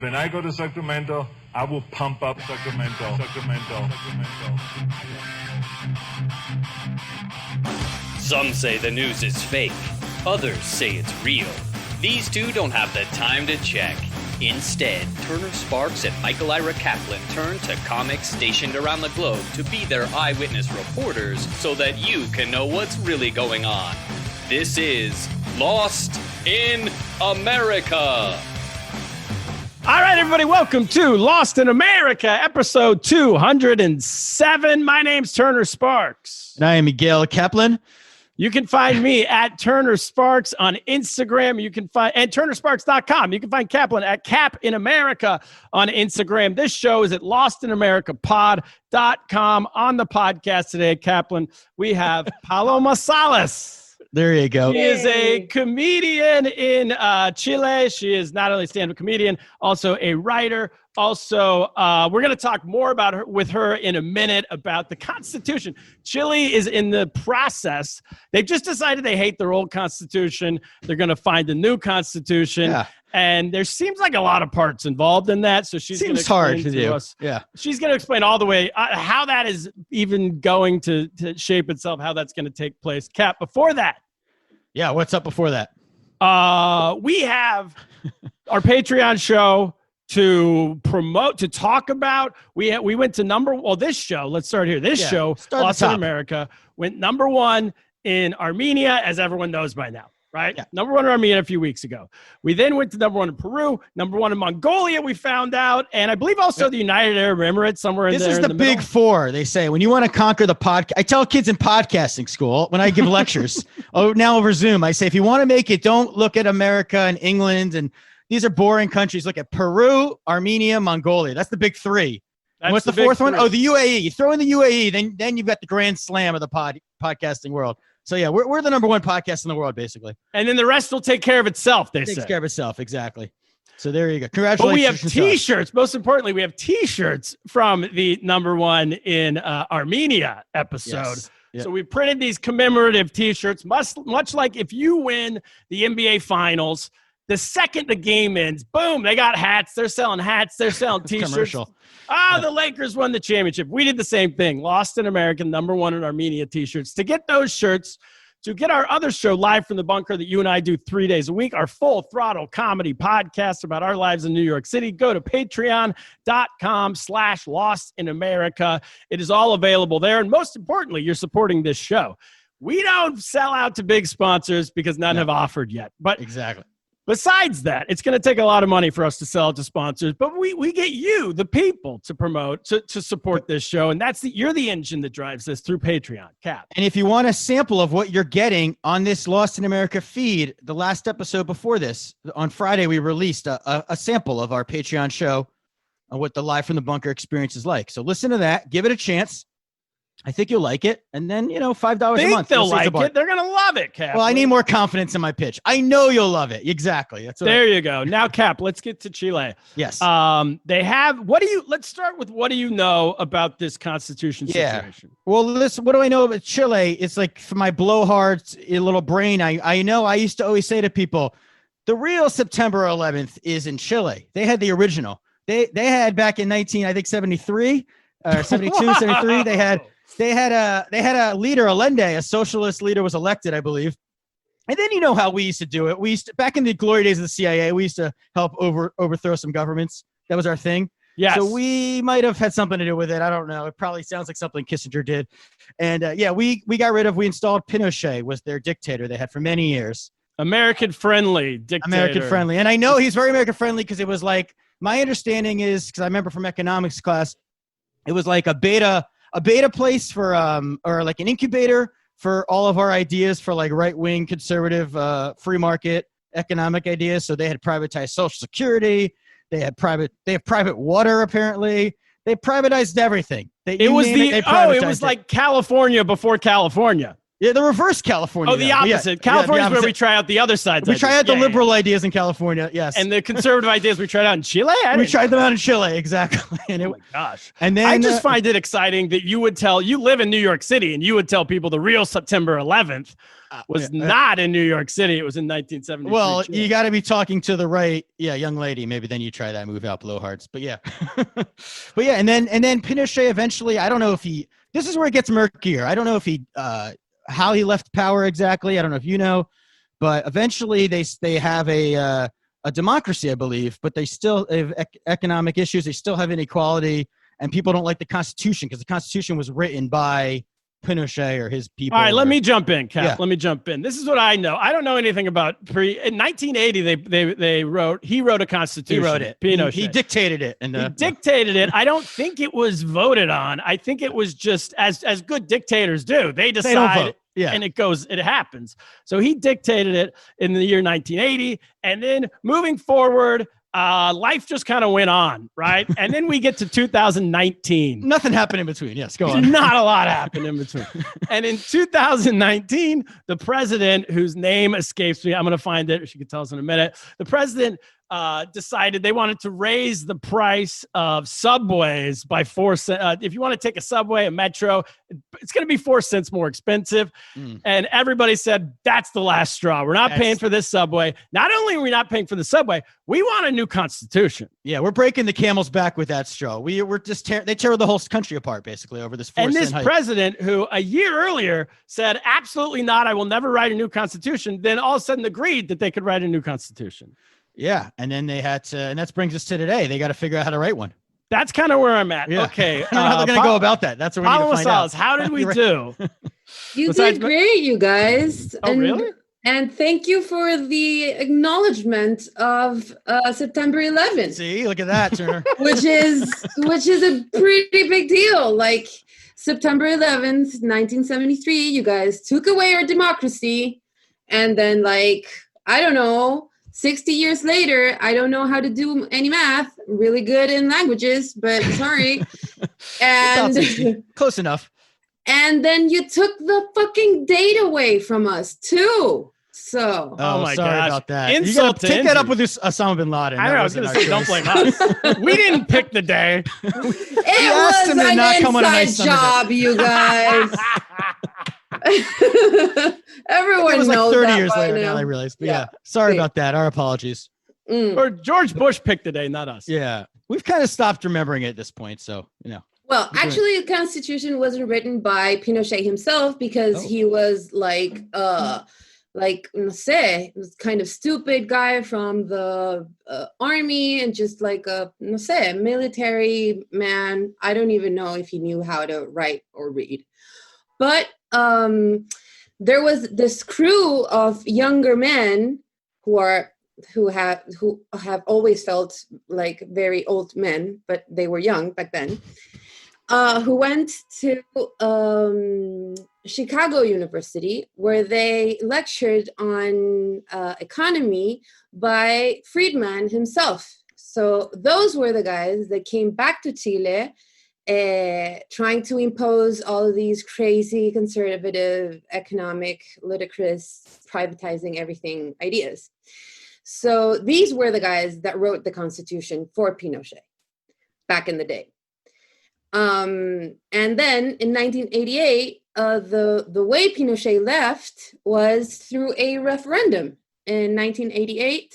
When I go to Sacramento, I will pump up Sacramento. Some say the news is fake. Others say it's real. These two don't have the time to check. Instead, Turner Sparks and Michael Ira Kaplan turn to comics stationed around the globe to be their eyewitness reporters so that you can know what's really going on. This is Lost in America. All right, everybody, welcome to Lost in America, episode 207. My name's Turner Sparks. And I am Miguel Kaplan. You can find me at Turner Sparks on Instagram. You can find and turnersparks.com. You can find Kaplan at Cap in America on Instagram. This show is at lostinamericapod.com. On the podcast today, Kaplan, we have Paloma Salas. There you go. She is a comedian in Chile. She is not only a stand-up comedian, also a writer. Also, we're going to talk more about with her in a minute about the Constitution. Chile is in the process. They've just decided they hate their old Constitution. They're going to find a new Constitution. Yeah. And there seems like a lot of parts involved in that. So she's going to explain to us. Yeah. She's going to explain all the way how that is even going to shape itself, how that's going to take place. Cap, before that. Yeah, what's up before that? We have our Patreon show to promote, to talk about. We went to this show, let's start here. This show, Lost in America, went number one in Armenia, as everyone knows by now, right? Yeah. Number one in Armenia a few weeks ago. We then went to number one in Peru, number one in Mongolia, we found out, and I believe also the United Arab Emirates, somewhere in there. This is the big four, they say. When you want to conquer the podcast, I tell kids in podcasting school, when I give lectures, now over Zoom, I say, if you want to make it, don't look at America and England and these are boring countries. Look at Peru, Armenia, Mongolia. That's the big three. And what's the fourth one? Oh, the UAE. You throw in the UAE, then you've got the grand slam of the podcasting world. So, yeah, we're the number one podcast in the world, basically. And then the rest will take care of itself, they say. Takes care of itself, exactly. So there you go. Congratulations. But we have T-shirts. Most importantly, we have T-shirts from the number one in Armenia episode. Yes. Yep. So we printed these commemorative T-shirts, much like if you win the NBA Finals, the second the game ends, boom, they got hats. They're selling hats. They're selling T-shirts. Commercial. The Lakers won the championship. We did the same thing. Lost in America, number one in Armenia T-shirts. To get those shirts, to get our other show, Live from the Bunker, that you and I do 3 days a week, our full throttle comedy podcast about our lives in New York City, go to patreon.com/lostinamerica. It is all available there. And most importantly, you're supporting this show. We don't sell out to big sponsors because none have offered yet. But exactly. Besides that, it's going to take a lot of money for us to sell to sponsors, but we get you, the people, to promote, to support this show, and you're the engine that drives this through Patreon, Cap. And if you want a sample of what you're getting on this Lost in America feed, the last episode before this, on Friday, we released a sample of our Patreon show on what the Live from the Bunker experience is like. So listen to that, give it a chance. I think you'll like it. And then, $5 a month. They'll like it. They're going to love it, Cap. Well, I need more confidence in my pitch. I know you'll love it. Exactly. There you go. Now, Cap, let's get to Chile. Yes. Let's start with what do you know about this Constitution situation? Well, what do I know about Chile? It's like for my blowhard little brain. I know I used to always say to people, the real September 11th is in Chile. They had the original. They had back in 73 or 72, 73. They had a leader, Allende, a socialist leader, was elected, I believe. And then you know how we used to do it. Back in the glory days of the CIA, we used to help overthrow some governments. That was our thing. Yes. So we might have had something to do with it. I don't know. It probably sounds like something Kissinger did. And we installed Pinochet, was their dictator they had for many years. American-friendly dictator. American-friendly. And I know he's very American-friendly because it was like, my understanding is, because I remember from economics class, it was like a beta place for or like an incubator for all of our ideas for like right-wing conservative free market economic ideas. So they had privatized Social Security. They have private water, apparently. They privatized everything. It was like California before California. Yeah, the reverse California. Oh, the opposite. California is where we try out the other sides. We try out the liberal ideas in California, yes. And the conservative ideas we tried out in Chile? We tried them out in Chile, exactly. And oh, my gosh. And then I just find it exciting that you live in New York City, and you would tell people the real September 11th was not in New York City. It was in 1973. Well, you got to be talking to the right, young lady. Maybe then you try that move out blowhards. But yeah. And then Pinochet eventually, I don't know if this is where it gets murkier. I don't know if how he left power exactly. I don't know if you know, but eventually they have a democracy, I believe, but they still have economic issues. They still have inequality, and people don't like the Constitution because the Constitution was written by Pinochet or his people. All right, let me jump in, Cap. Yeah. Let me jump in. This is what I know. I don't know anything about in 1980. He wrote a constitution. He wrote it. Pinochet. He dictated it. And he dictated it. I don't think it was voted on. I think it was just as good dictators do. They decide. They don't vote. Yeah. And it happens. So he dictated it in the year 1980. And then moving forward, life just kind of went on, right? And then we get to 2019. Nothing happened in between. Yes, go on. Not a lot happened in between. And in 2019, the president, whose name escapes me, I'm going to find it. She could tell us in a minute. The president decided they wanted to raise the price of subways by 4 cents. If you want to take a subway, a metro, it's going to be 4 cents more expensive. And everybody said, that's the last straw. We're not paying for this subway. Not only are we not paying for the subway, we want a new constitution. Yeah, we're breaking the camel's back with that straw. We're just they tear the whole country apart basically over this 4 cent And this hike. president, who a year earlier said, absolutely not, I will never write a new constitution, then all of a sudden agreed that they could write a new constitution. Yeah, and then they had to, and that brings us to today. They got to figure out how to write one. That's kind of where I'm at. Yeah. Okay. I don't know how they're going to go about that. That's what we need to find Salas, out. How did we do? You did great, you guys. Oh, really? And thank you for the acknowledgement of September 11th. See, look at that, Turner. which is a pretty big deal. Like September 11th, 1973, you guys took away our democracy. And then I don't know, 60 years later, I don't know how to do any math. Really good in languages, but sorry. And close enough. And then you took the fucking date away from us too. So, oh my sorry gosh. about that. Insult you gotta to take injury. that up with Osama bin Laden. I know. I was going to say, don't blame us. We didn't pick the day. It was an inside job, you guys. Everyone knows knows 30 that years by later now. I realized. But yeah, sorry about that. Our apologies. Or George Bush picked the day, not us. Yeah, we've kind of stopped remembering it at this point. So, Well, actually, the Constitution wasn't written by Pinochet himself because he was no sé, was kind of stupid guy from the army and just like a, no sé, military man. I don't even know if he knew how to write or read. But there was this crew of younger men who have always felt like very old men, but they were young back then, who went to Chicago University, where they lectured on economy by Friedman himself. So those were the guys that came back to Chile, trying to impose all of these crazy conservative, economic, ludicrous, privatizing everything ideas. So these were the guys that wrote the Constitution for Pinochet back in the day. And then in 1988, the way Pinochet left was through a referendum in 1988,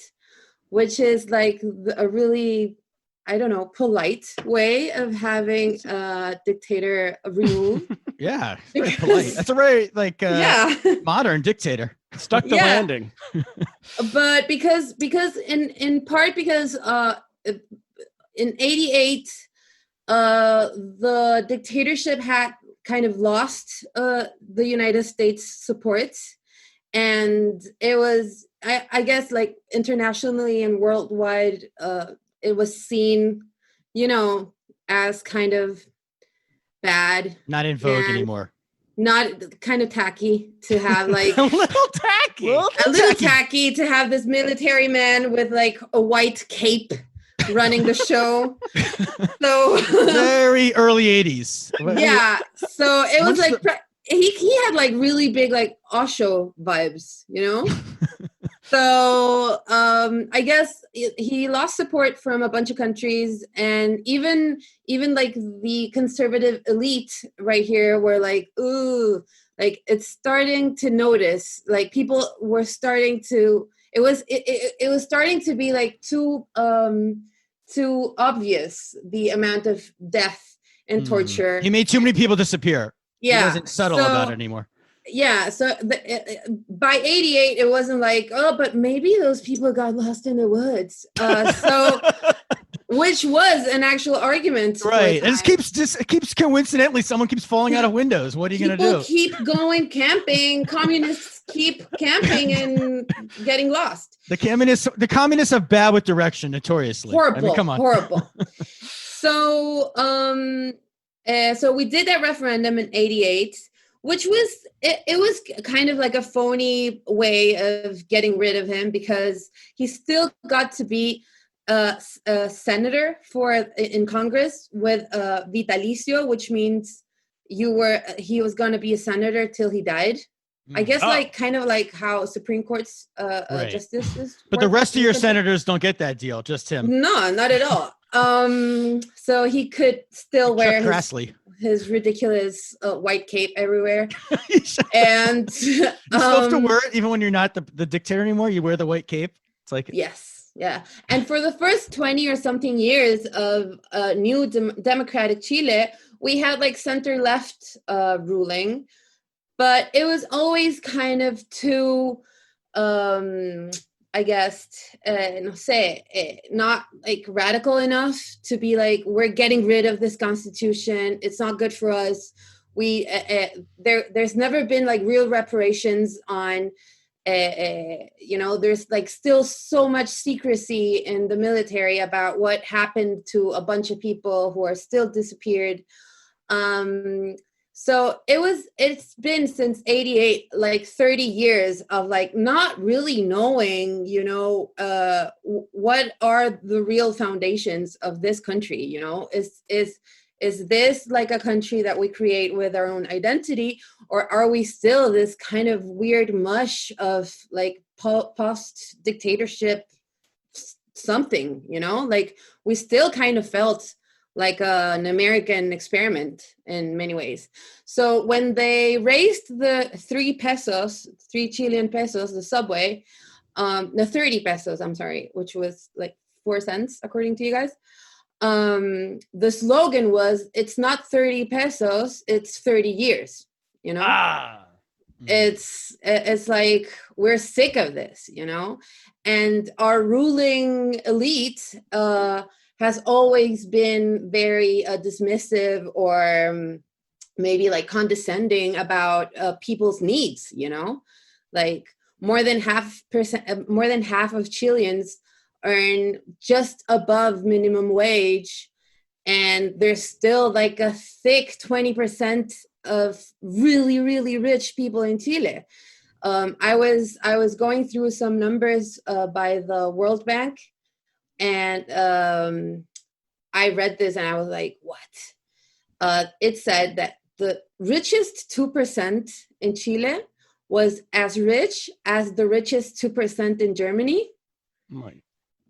which is like a really, I don't know, polite way of having a dictator removed. Yeah, very polite. That's a very modern dictator. Stuck the landing. But because in part because in 88 the dictatorship had kind of lost the United States support, and it was I guess like internationally and worldwide it was seen, as kind of bad, not in vogue anymore. Not kind of tacky to have like a little tacky to have this military man with like a white cape running the show. So very early 80s. Yeah. So it was like he had like really big like Osho vibes, you know. So I guess he lost support from a bunch of countries, and even like the conservative elite right here were like, ooh, like it's starting to notice, like people were starting to, it was starting to be like too obvious, the amount of death and torture. He made too many people disappear. Yeah, He wasn't subtle about it anymore. Yeah, so by 88, it wasn't like, oh, but maybe those people got lost in the woods. Which was an actual argument. Right. And it keeps coincidentally, someone keeps falling out of windows. What are you going to do? People keep going camping. Communists keep camping and getting lost. The communists are bad with direction, notoriously. Horrible. I mean, come on. Horrible. So, so we did that referendum in 88. Which was, it was kind of like a phony way of getting rid of him, because he still got to be a senator in Congress with vitalicio, which means he was going to be a senator till he died. I guess like kind of like how Supreme Court's justices. But the rest of your senators don't get that deal, just him. No, not at all. So he could still wear his ridiculous white cape everywhere. And you're supposed to wear it even when you're not the dictator anymore. You wear the white cape. It's like, yes, yeah. And for the first 20 or something years of new democratic Chile, we had like center left ruling, but it was always kind of too I guess, no sé, not like radical enough to be like, we're getting rid of this constitution. It's not good for us. There's never been like real reparations on, there's like still so much secrecy in the military about what happened to a bunch of people who are still disappeared. So it's been since 88, like 30 years of like not really knowing, what are the real foundations of this country, is this like a country that we create with our own identity, or are we still this kind of weird mush of like post dictatorship something, like we still kind of felt like an American experiment in many ways. So when they raised the 3 Chilean pesos, the subway, the 30 pesos, I'm sorry, which was like 4 cents, according to you guys. The slogan was, it's not 30 pesos, it's 30 years, It's like, we're sick of this, and our ruling elite, has always been very dismissive or maybe like condescending about people's needs, like more than half of Chileans earn just above minimum wage, and there's still like a thick 20% of really, really rich people in Chile. I was going through some numbers by the World Bank, and I read this and I was like, what? It said that the richest 2% in Chile was as rich as the richest 2% in Germany. Right.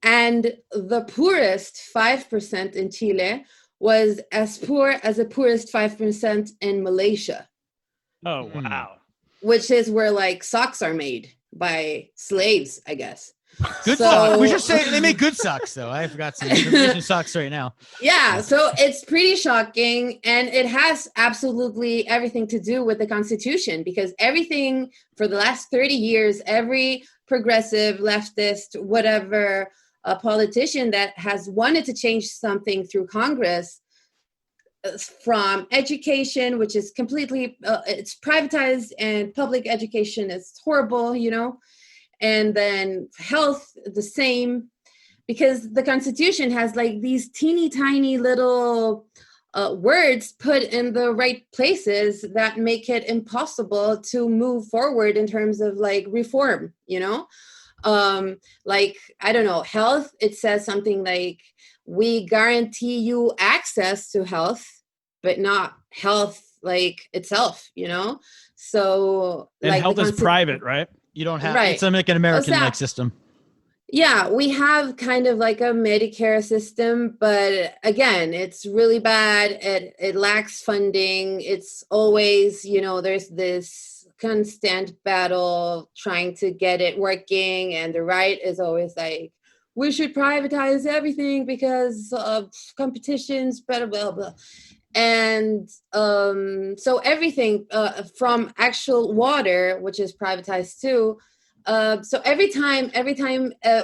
And the poorest 5% in Chile was as poor as the poorest 5% in Malaysia. Oh, wow. Which is where like socks are made by slaves, I guess. Good socks. We should say they make good socks, though. I forgot some Indonesian socks right now. Yeah, so it's pretty shocking, and it has absolutely everything to do with the Constitution, because everything for the last 30 years, every progressive, leftist, whatever, a politician that has wanted to change something through Congress, from education, which is completely, it's privatized, and public education is horrible, and then health, the same, because the Constitution has like these teeny tiny little words put in the right places that make it impossible to move forward in terms of like reform, like, I don't know, health, it says something like, we guarantee you access to health, but not health like itself, you know? So And like health is private, right? You don't have, Right. it's like an American-like system. Yeah, we have kind of like a Medicare system, but again, it's really bad. It lacks funding. It's always, you know, there's this constant battle trying to get it working. And the right is always like, we should privatize everything because of competitions, blah, blah, blah. And so everything from actual water, which is privatized too. So every time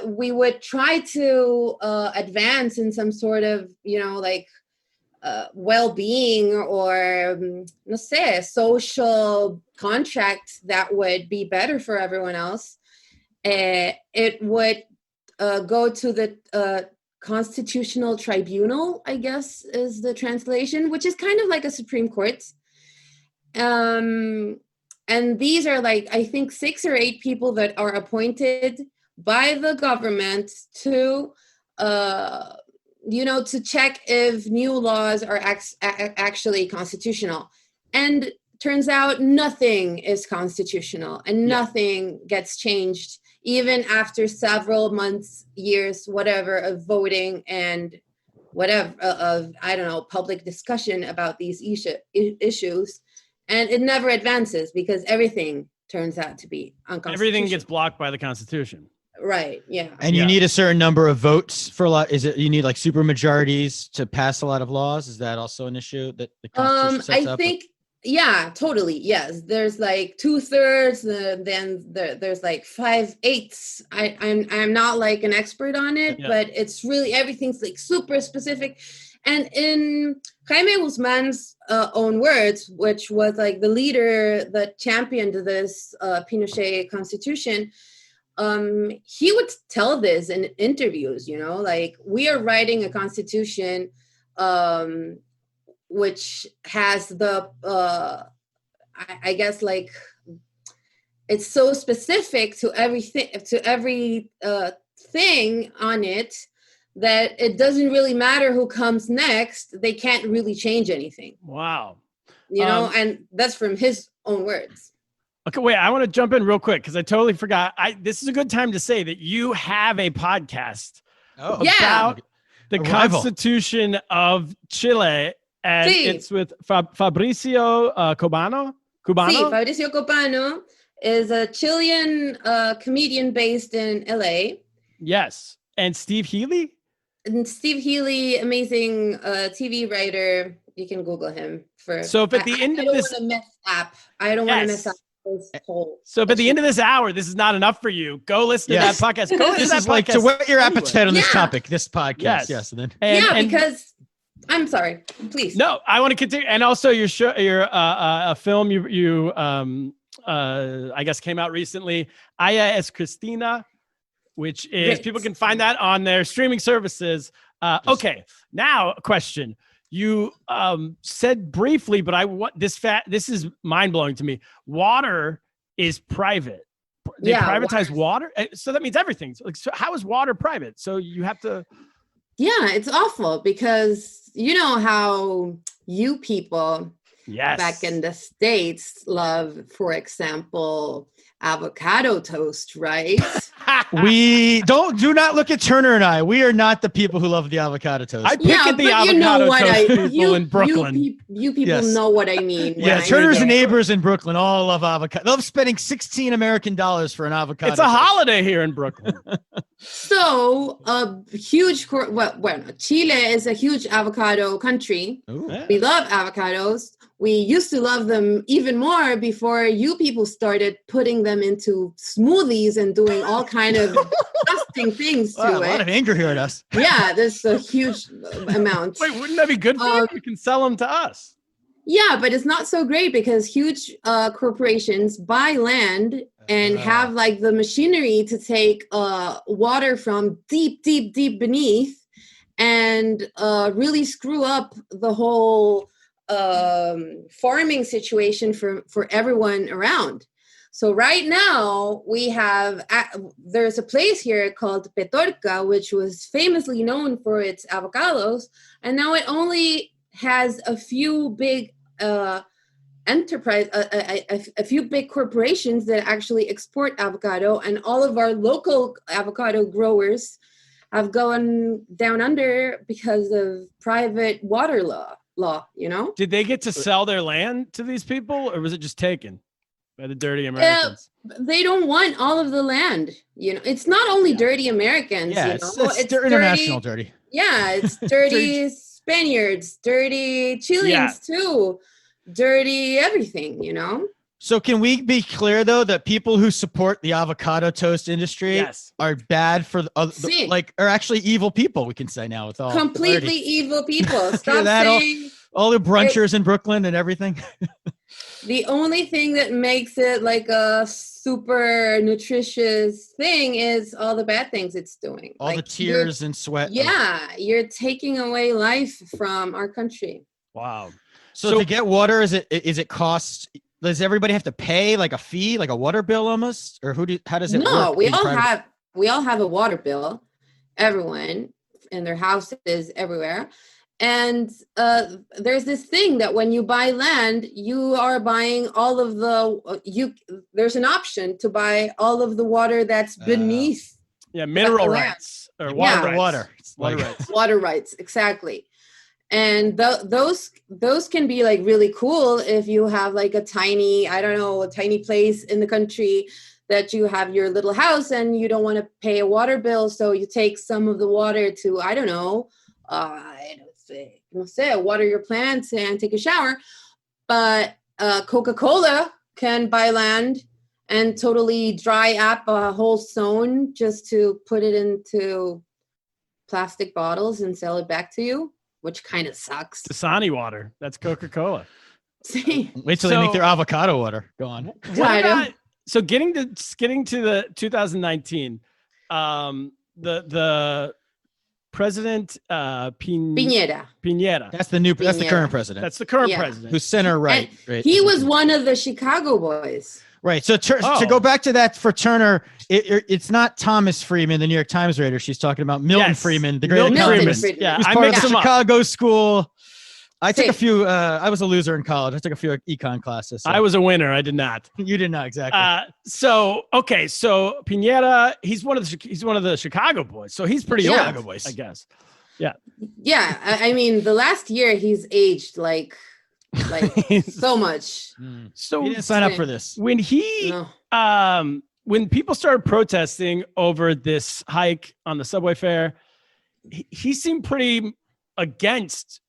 we would try to advance in some sort of, you know, like well-being or no sé, social contract that would be better for everyone else, it would go to the Constitutional Tribunal, I guess is the translation, which is kind of like a Supreme Court. And these are like, I think 6 or 8 people that are appointed by the government to, you know, to check if new laws are actually constitutional. And turns out nothing is constitutional and nothing gets changed, even after several months, years, whatever, of voting and whatever, of, I don't know, public discussion about these issues. And it never advances because everything turns out to be unconstitutional. Everything gets blocked by the Constitution. Right. Yeah. And you need a certain number of votes for a lot. Is it, you need like super majorities to pass a lot of laws? Is that also an issue that the Constitution sets up? I think, yeah, totally. Yes. There's like 2/3, then there's like 5/8. I'm not like an expert on it, but it's really, everything's like super specific. And in Jaime Guzman's own words, which was like the leader that championed this Pinochet constitution, he would tell this in interviews, you know, like, we are writing a constitution which has the, I guess, like, it's so specific to everything, to every thing on it, that it doesn't really matter who comes next. They can't really change anything. Wow. You know, and that's from his own words. Okay, wait, I want to jump in real quick because I totally forgot. This is a good time to say that you have a podcast about the Constitution of Chile, and it's with Fabricio Cubano. Sí, Fabricio Cubano is a Chilean comedian based in LA. Yes, and Steve Healy? And Steve Healy, amazing TV writer. You can Google him. So if at the end of this, I don't want to mess up this whole. So if at the end of this hour, this is not enough for you, go listen to that podcast. Go listen to that podcast. Like to whet your appetite on this topic, this podcast. Yes. And then because I'm sorry, please. No, I want to continue. And also your show, a film you I guess came out recently, Aya es Cristina, which is, people can find that on their streaming services. Okay, now a question. You said briefly, but I want this is mind-blowing to me. Water is private. They privatize water? So that means everything. So how is water private? So you have to... Yeah, it's awful because you know how you people back in the States love, for example, avocado toast, right? We do not look at Turner and I. We are not the people who love the avocado toast. I pick at the avocado toast people in Brooklyn. You people know what I mean. Yeah, Turner's neighbors in Brooklyn all love avocado. They love spending $16 American for an avocado. It's a holiday here in Brooklyn. So a huge, Chile is a huge avocado country. Ooh. We love avocados. We used to love them even more before you people started putting them into smoothies and doing all kind of disgusting things to it. A lot of anger here at us. Yeah, there's a huge amount. Wait, wouldn't that be good for you? You can sell them to us. Yeah, but it's not so great because huge corporations buy land and have like the machinery to take water from deep beneath and really screw up the whole farming situation for everyone around. So right now we have, there's a place here called Petorca, which was famously known for its avocados. And now it only has a few big enterprise, a few big corporations that actually export avocado, and all of our local avocado growers have gone down under because of private water law, you know? Did they get to sell their land to these people, or was it just taken by the dirty Americans? They don't want all of the land, you know. It's not only dirty Americans, Yeah, you know. it's international dirty. Yeah, it's dirty Spaniards, dirty Chileans too, dirty everything, you know. So can we be clear though that people who support the avocado toast industry are bad for like are actually evil people? We can say now with all completely evil people. Stop saying all the brunchers in Brooklyn and everything. The only thing that makes it like a super nutritious thing is all the bad things it's doing. All the tears and sweat. Yeah, you're taking away life from our country. Wow. So to get water, is it cost? Does everybody have to pay like a fee, like a water bill almost, or how does it work? No, we all have a water bill. Everyone in their houses, everywhere. And there's this thing that when you buy land, you are buying all of there's an option to buy all of the water that's beneath. Mineral rights or water rights. Water rights. Water rights, exactly. And those can be like really cool if you have like a tiny place in the country that you have your little house and you don't want to pay a water bill. So you take some of the water to, water your plants and take a shower. But Coca-Cola can buy land and totally dry up a whole zone just to put it into plastic bottles and sell it back to you, which kind of sucks. Dasani water. That's Coca-Cola. Wait till they make their avocado water. Go on. So getting to the 2019, the President Piñera. That's the current president. That's the current president. Who's center right. He was one of the Chicago boys. Right. So to go back to that for Turner, it's not Thomas Friedman, the New York Times writer. She's talking about Milton Friedman, the great economist. Yeah, who's part of the Chicago school. I took a few. I was a loser in college. I took a few econ classes. So. I was a winner. I did not. You did not, exactly. So Piñera, he's one of the Chicago boys. So he's pretty old, I guess. Yeah. Yeah. I mean, the last year he's aged like so much. So he didn't sign up for this. When when people started protesting over this hike on the subway fare, he seemed pretty against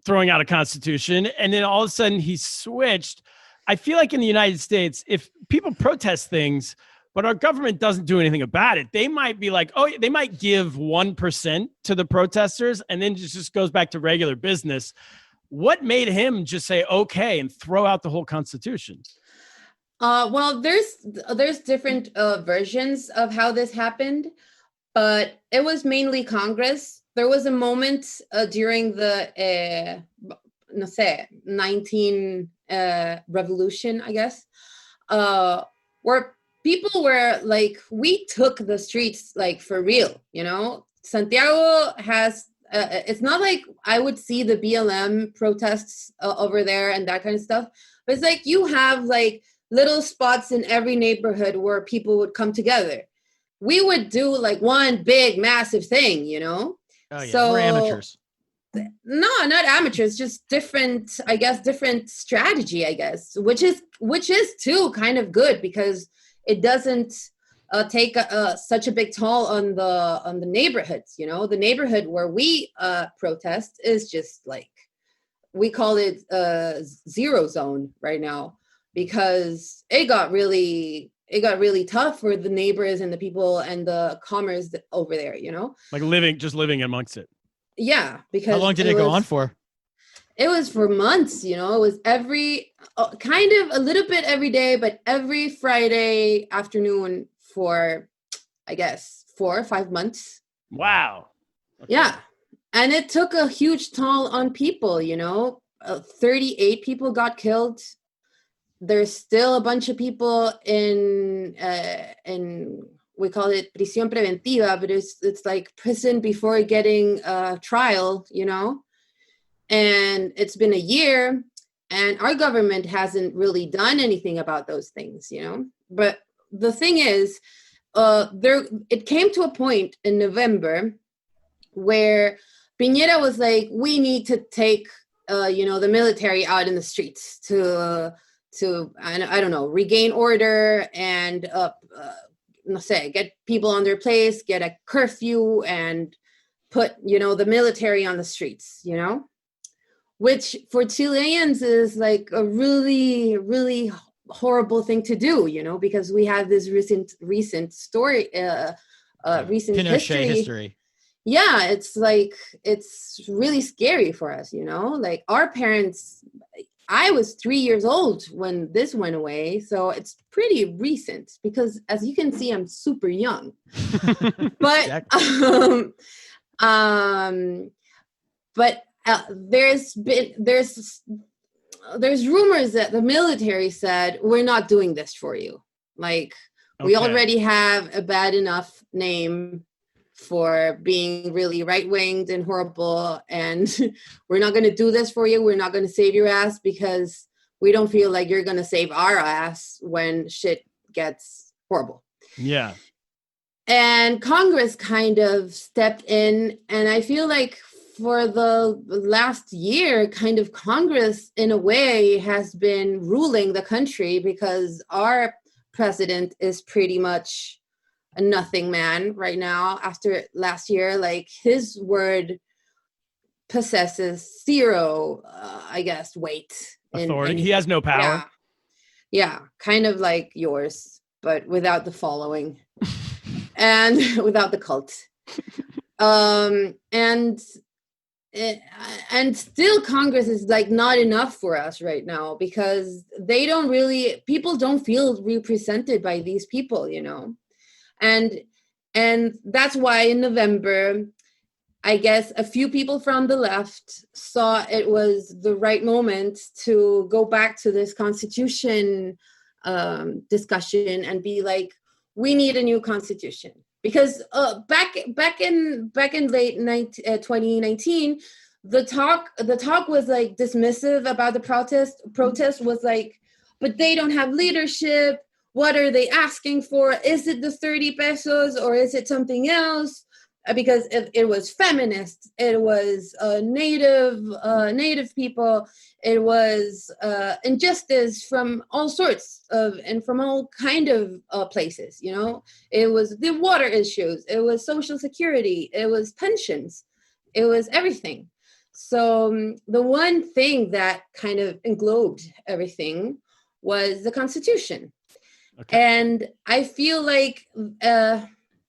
throwing out a constitution, and then all of a sudden he switched. I feel like in the United States, if people protest things, but our government doesn't do anything about it, they might be like, they might give 1% to the protesters, and then it just goes back to regular business. What made him just say okay and throw out the whole constitution? Well, there's different versions of how this happened, but it was mainly Congress. There was a moment during the 19 revolution, I guess, where people were like, we took the streets like for real, you know. Santiago has it's not like I would see the BLM protests over there and that kind of stuff, but it's like you have like little spots in every neighborhood where people would come together. We would do like one big massive thing, you know. Oh yeah, so we're amateurs. No, not amateurs, just different strategy, I guess, which is too kind of good because it doesn't take such a big toll on the neighborhoods. You know, the neighborhood where we protest is just like, we call it zero zone right now because it got really tough for the neighbors and the people and the commerce over there, you know, like just living amongst it. Yeah, because how long did it go on for? It was for months, you know. It was kind of a little bit every day, but every Friday afternoon for, I guess, 4 or 5 months. Wow. Okay. Yeah. And it took a huge toll on people, you know. 38 people got killed. There's still a bunch of people in we call it prisión preventiva, but it's like prison before getting trial, you know. And it's been a year, and our government hasn't really done anything about those things, you know. But the thing is, it came to a point in November where Piñera was like, we need to take, the military out in the streets to I don't know, regain order and no sé, get people on their place, get a curfew, and put, the military on the streets, which for Chileans is like a really, really horrible thing to do, because we have this recent story, recent Pinochet history. Yeah, it's like, it's really scary for us, like our parents, I was 3 years old when this went away. So it's pretty recent because, as you can see, I'm super young, but, but there's rumors that the military said, we're not doing this for you. Like, we already have a bad enough name for being really right-winged and horrible, and we're not going to do this for you. We're not going to save your ass because we don't feel like you're going to save our ass when shit gets horrible. Yeah. And Congress kind of stepped in, and I feel like for the last year, kind of Congress, in a way, has been ruling the country because our president is pretty much a nothing man right now after last year. Like, his word possesses zero, I guess, weight. Authority. He has no power. Yeah, kind of like yours, but without the following and without the cult. And still Congress is like not enough for us right now because people don't feel represented by these people, And that's why in November, I guess a few people from the left saw it was the right moment to go back to this constitution discussion and be like, we need a new constitution. Because back in late 2019, the talk was like dismissive about the protest. Protest was like, but they don't have leadership. What are they asking for? Is it the 30 pesos or is it something else? Because it was feminist, it was native people, it was injustice from all sorts of and from all kind of places. It was the water issues, it was social security, it was pensions, it was everything. So the one thing that kind of englobed everything was the Constitution. Okay. And I feel like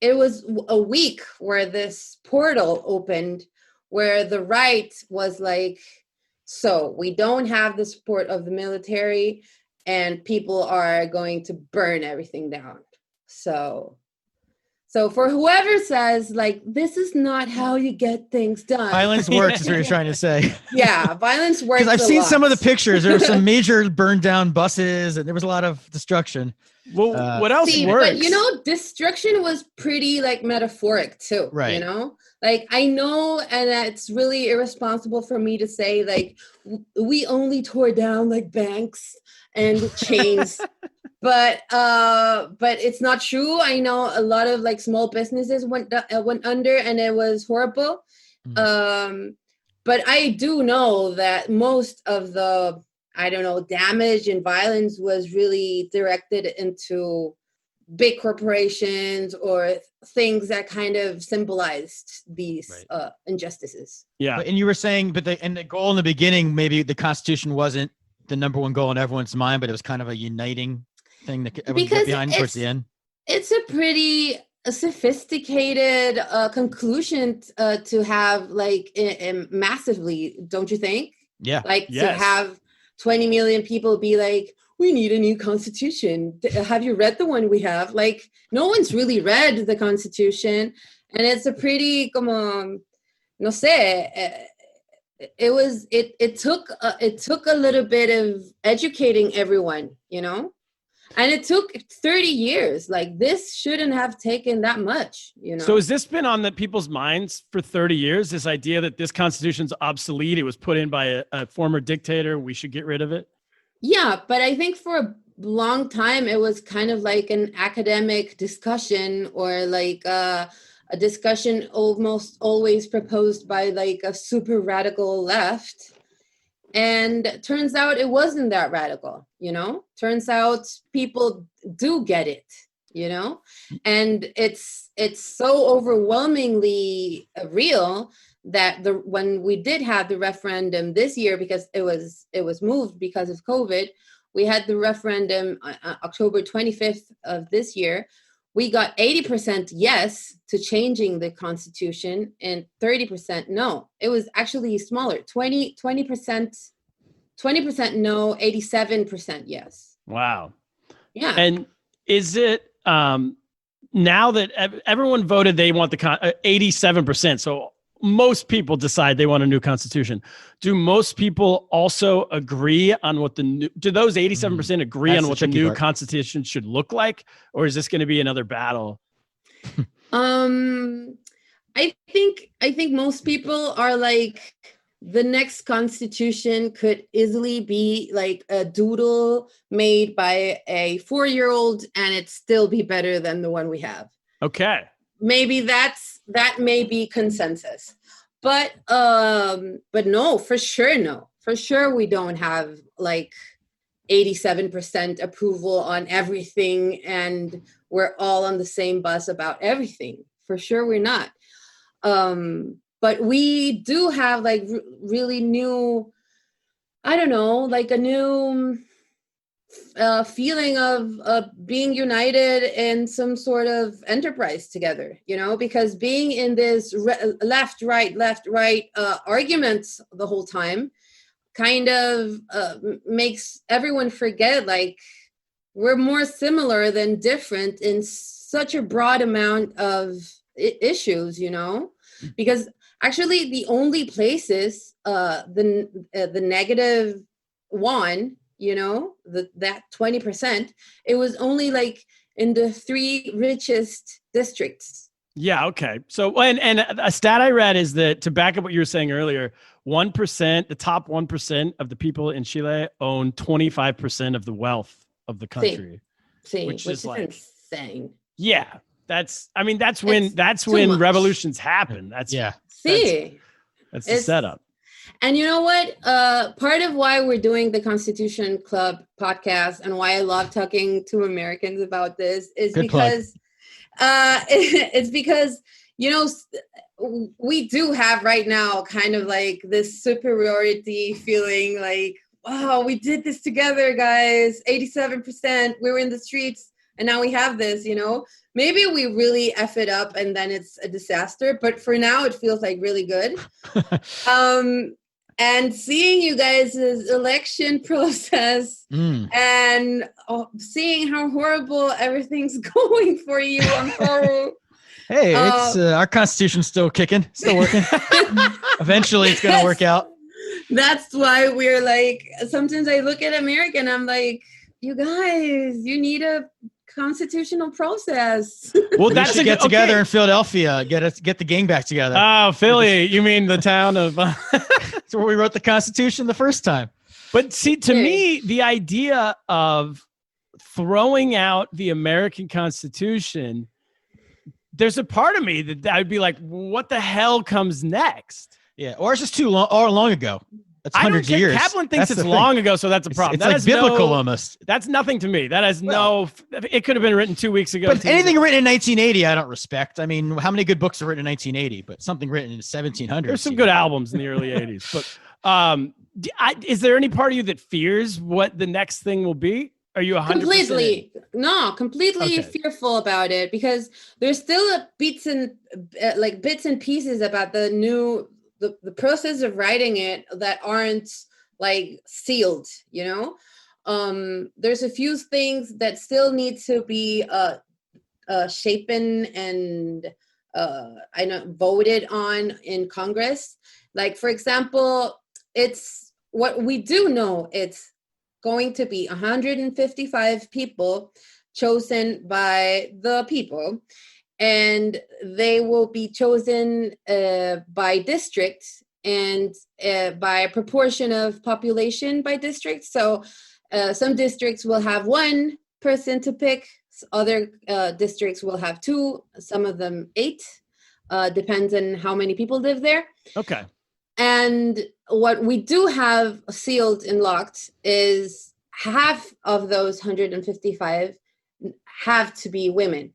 it was a week where this portal opened where the right was like, so we don't have the support of the military and people are going to burn everything down. So for whoever says like, this is not how you get things done. Violence works is what you're trying to say. Yeah, violence works. Because I've seen some of the pictures. There were some major burned down buses and there was a lot of destruction. Well, what else works? But destruction was pretty like metaphoric too. Right. Like I know, and it's really irresponsible for me to say like we only tore down like banks and chains, but it's not true. I know a lot of like small businesses went under, and it was horrible. Mm. But I do know that most of the damage and violence was really directed into big corporations or things that kind of symbolized these injustices. Yeah. And you were saying, but the goal in the beginning, maybe the Constitution wasn't the number one goal in everyone's mind, but it was kind of a uniting thing that everyone got behind towards the end. It's a pretty sophisticated conclusion to have like massively, don't you think? Yeah. Like to have 20 million people be like, we need a new constitution. Have you read the one we have? Like, no one's really read the Constitution. And it's a pretty, como, no sé, it took a little bit of educating everyone, And it took 30 years. Like, this shouldn't have taken that much, you know? So has this been on the people's minds for 30 years, this idea that this constitution's obsolete? It was put in by a former dictator. We should get rid of it? Yeah, but I think for a long time, it was kind of like an academic discussion, or like a discussion almost always proposed by like a super radical left. And turns out it wasn't that radical, you know? Turns out people do get it, you know? And it's so overwhelmingly real that when we did have the referendum this year, because it was moved because of COVID, we had the referendum October 25th of this year. We got 80% yes to changing the constitution and 30% no. It was actually smaller, 20% no, 87% yes. Wow. Yeah. And is it now that everyone voted they want the 87%, so most people decide they want a new constitution. Do most people also agree on what do those 87% agree on what the new constitution should look like? Or is this going to be another battle? I think most people are like, the next constitution could easily be like a doodle made by a 4-year-old, and it still be better than the one we have. Okay. Maybe that may be consensus, but no, for sure we don't have like 87% approval on everything, and we're all on the same bus about everything. For sure, we're not. But we do have like really new, I don't know, like a new feeling of being united in some sort of enterprise together, you know, because being in this left, right arguments the whole time kind of makes everyone forget, like, we're more similar than different in such a broad amount of issues, you know, because actually the only places the negative one, you know, that 20%, it was only like in the 3 richest districts. Yeah. Okay. So, and a stat I read is that, to back up what you were saying earlier, 1%, the top 1% of the people in Chile own 25% of the wealth of the country. Which is like insane. Yeah. That's when revolutions happen. That's the setup. And you know what? Part of why we're doing the Constitution Club podcast and why I love talking to Americans about this is because it's because, you know, we do have right now kind of like this superiority feeling, like, wow, we did this together, guys. 87%, we were in the streets, and now we have this, you know. Maybe we really F it up and then it's a disaster, but for now it feels like really good. And seeing you guys' election process and seeing how horrible everything's going for you, I'm sorry. Hey, it's our Constitution's still kicking, still working. Eventually it's going to work out. That's why we're like, sometimes I look at America and I'm like, you guys, you need a constitutional process. Well, that's to get together in Philadelphia, get the gang back together. Oh, Philly, you mean the town of that's where we wrote the Constitution the first time. But see, to me, the idea of throwing out the American Constitution, there's a part of me that I'd be like, what the hell comes next? Yeah, or it's just too long ago. That's hundreds of years. Kaplan thinks it's long ago, so that's a problem. It's like biblical almost. That's nothing to me. That has it could have been written 2 weeks ago. But anything written in 1980, I don't respect. I mean, how many good books are written in 1980? But something written in 1700s. There's some good albums in the early 80s. But is there any part of you that fears what the next thing will be? Are you 100%? Completely fearful about it, because there's still bits and pieces about the process of writing it that aren't like sealed, you know. There's a few things that still need to be shapen and voted on in Congress. Like, for example, it's what we do know, it's going to be 155 people chosen by the people, and they will be chosen by district and by a proportion of population by district. So some districts will have one person to pick, other districts will have two, some of them 8, depends on how many people live there. Okay. And what we do have sealed and locked is half of those 155 have to be women,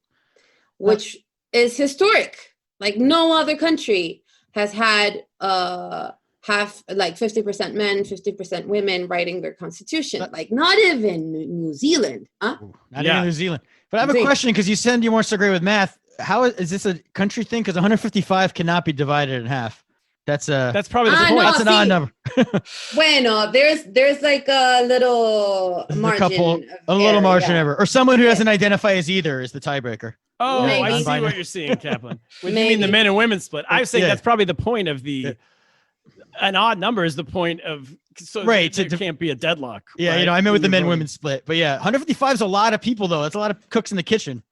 which is historic. Like no other country has had half, like 50% men, 50% women writing their constitution. Like not even New Zealand. Huh? Not even New Zealand. But I have a question, because you said you weren't so great with math. How is this a country thing? Because 155 cannot be divided in half. That's probably the point. No, that's an odd number. Bueno, there's like a little margin. A little margin ever. Or someone who doesn't identify as either is the tiebreaker. Oh, Maybe. I see what you're seeing, Kaplan. When you mean the men and women split, I was saying that's probably the point of an odd number is the point of, so right. There can't be a deadlock. Yeah, right? I meant with the men women split. But yeah, 155 is a lot of people though. That's a lot of cooks in the kitchen.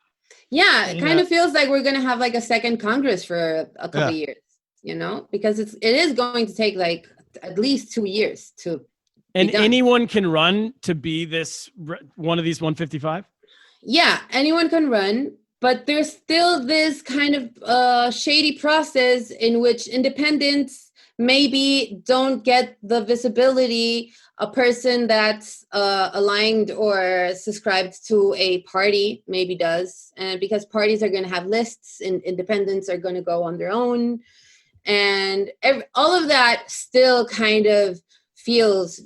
Yeah, it kind of feels like we're gonna have like a second Congress for a couple of years, because it is going to take like at least 2 years to. And anyone can run to be one of these 155. Yeah, anyone can run, but there's still this kind of shady process in which independents maybe don't get the visibility a person that's aligned or subscribed to a party maybe does. And because parties are going to have lists and independents are going to go on their own. And all of that still kind of feels,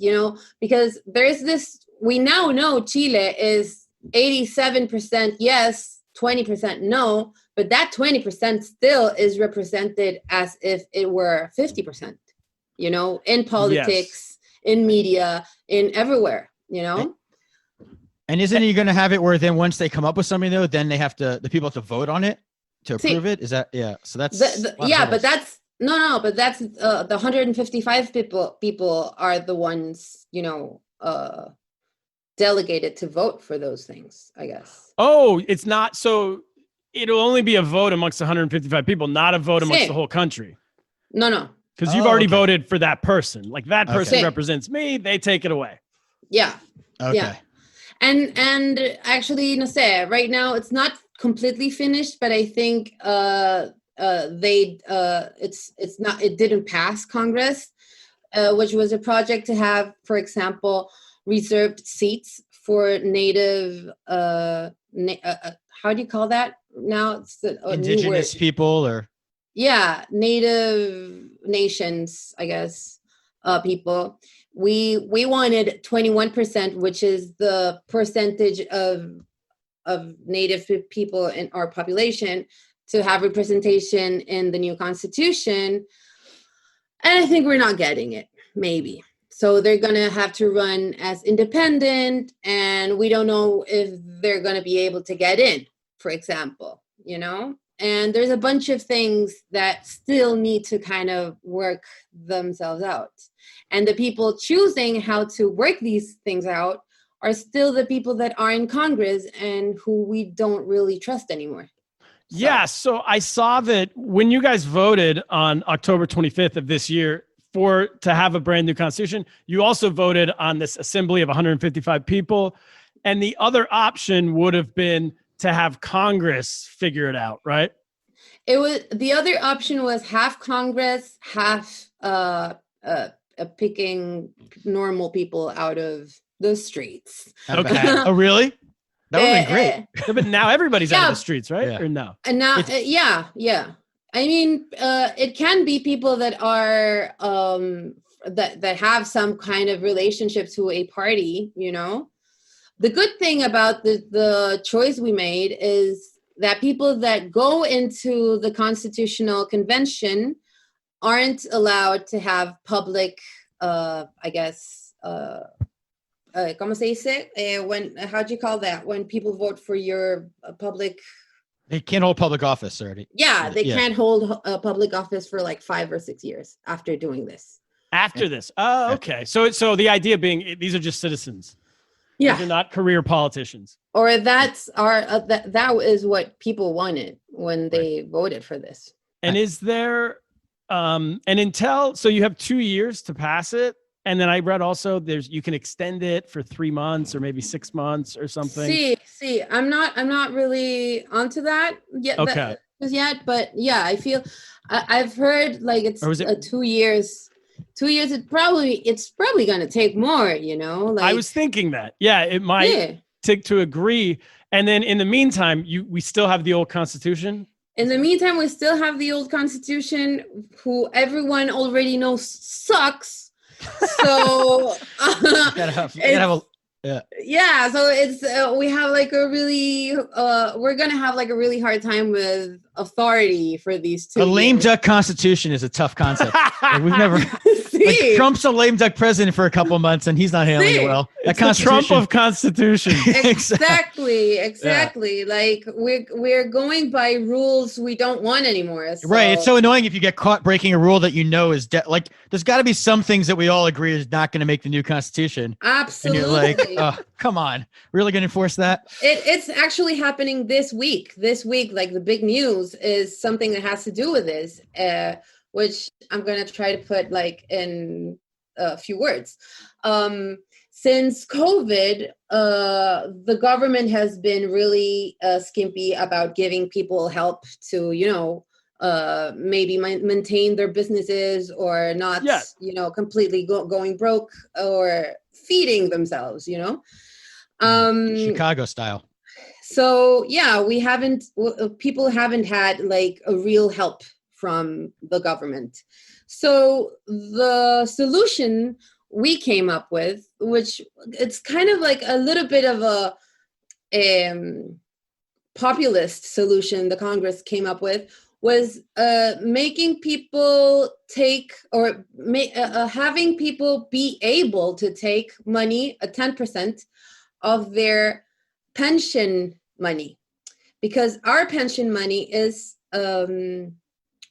because there's this, we now know Chile is 87% yes, 20% no, but that 20% still is represented as if it were 50%, in politics, in media, in everywhere, And isn't he going to have it where then once they come up with something though, then the people have to vote on it to approve it? Is that, so that's, but that's, but that's the 155 people are the ones, delegated to vote for those things, I guess. Oh, it's not. So it'll only be a vote amongst 155 people, not a vote amongst the whole country. No. Because you've already voted for that person. Like that person represents me. They take it away. Yeah. Okay. Yeah. And actually, no sé, right now it's not completely finished, but I think it didn't pass Congress, which was a project to have, for example, reserved seats for native how do you call that now? It's indigenous people or native nations, I guess, people. We wanted 21%, which is the percentage of native people in our population, to have representation in the new constitution. And I think we're not getting it, maybe. So they're going to have to run as independent, and we don't know if they're going to be able to get in, for example, And there's a bunch of things that still need to kind of work themselves out. And the people choosing how to work these things out are still the people that are in Congress and who we don't really trust anymore. So I saw that when you guys voted on October 25th of this year to have a brand new constitution, you also voted on this assembly of 155 people. And the other option would have been to have Congress figure it out, right? It was, the other option was half Congress, half picking normal people out of the streets. Okay. Oh, really? That would have been great. But now everybody's out of the streets, right? Yeah. Or no? And now, yeah. I mean, it can be people that are that have some kind of relationship to a party, The good thing about the choice we made is that people that go into the Constitutional Convention aren't allowed to have public, ¿cómo se dice? How do you call that? When people vote for your public... They can't hold public office already. Yeah, they can't hold a public office for like 5 or 6 years after doing this. After this. Oh, okay. So the idea being these are just citizens. Yeah. These are not career politicians. Or that's our that is what people wanted when they voted for this. And is there and until so you have 2 years to pass it, and then I read also you can extend it for 3 months or maybe 6 months or something. See, I'm not really onto that yet. Okay. Yet, but yeah, I feel I've heard like it's 2 years. 2 years. It's probably going to take more. Like I was thinking that. Yeah, it might take to agree. And then in the meantime, we still have the old constitution. In the meantime, we still have the old constitution, who everyone already knows sucks. So yeah, so it's we have like a really we're gonna have like a really hard time with authority for these 2 A lame years. duck constitution is a tough concept. Like, we've never like, Trump's a lame duck president for a couple of months and he's not handling it well. It's the Trump of constitution. Exactly. Yeah. Like we're going by rules we don't want anymore. So. Right. It's so annoying if you get caught breaking a rule that you know is like there's got to be some things that we all agree is not going to make the new constitution. Absolutely. And you're like, oh, come on, really going to enforce that? It's actually happening this week. This week, like the big news is something that has to do with this, which I'm going to try to put like in a few words. Since COVID, the government has been really skimpy about giving people help to, maybe maintain their businesses or not, completely going broke or feeding themselves, Chicago style. So yeah, people haven't had like a real help from the government. So the solution we came up with, which it's kind of like a little bit of a populist solution the Congress came up with, was making people take or having people be able to take money, 10% of their pension money, because our pension money is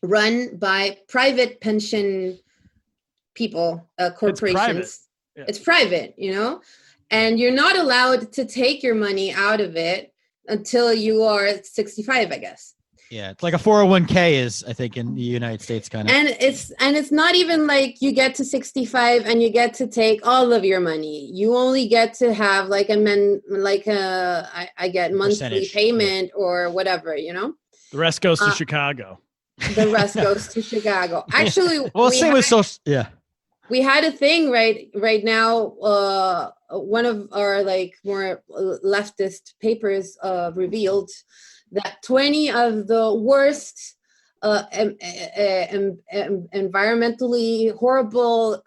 run by private pension people, corporations. It's private, and you're not allowed to take your money out of it until you are 65, I guess. Yeah, it's like a 401k is, I think, in the United States kind of. And it's not even like you get to 65 and you get to take all of your money. You only get to have like I get monthly payment or whatever, The rest goes to Chicago. The rest goes to Chicago. Actually, we had a thing right now. One of our like more leftist papers revealed that 20 of the worst environmentally horrible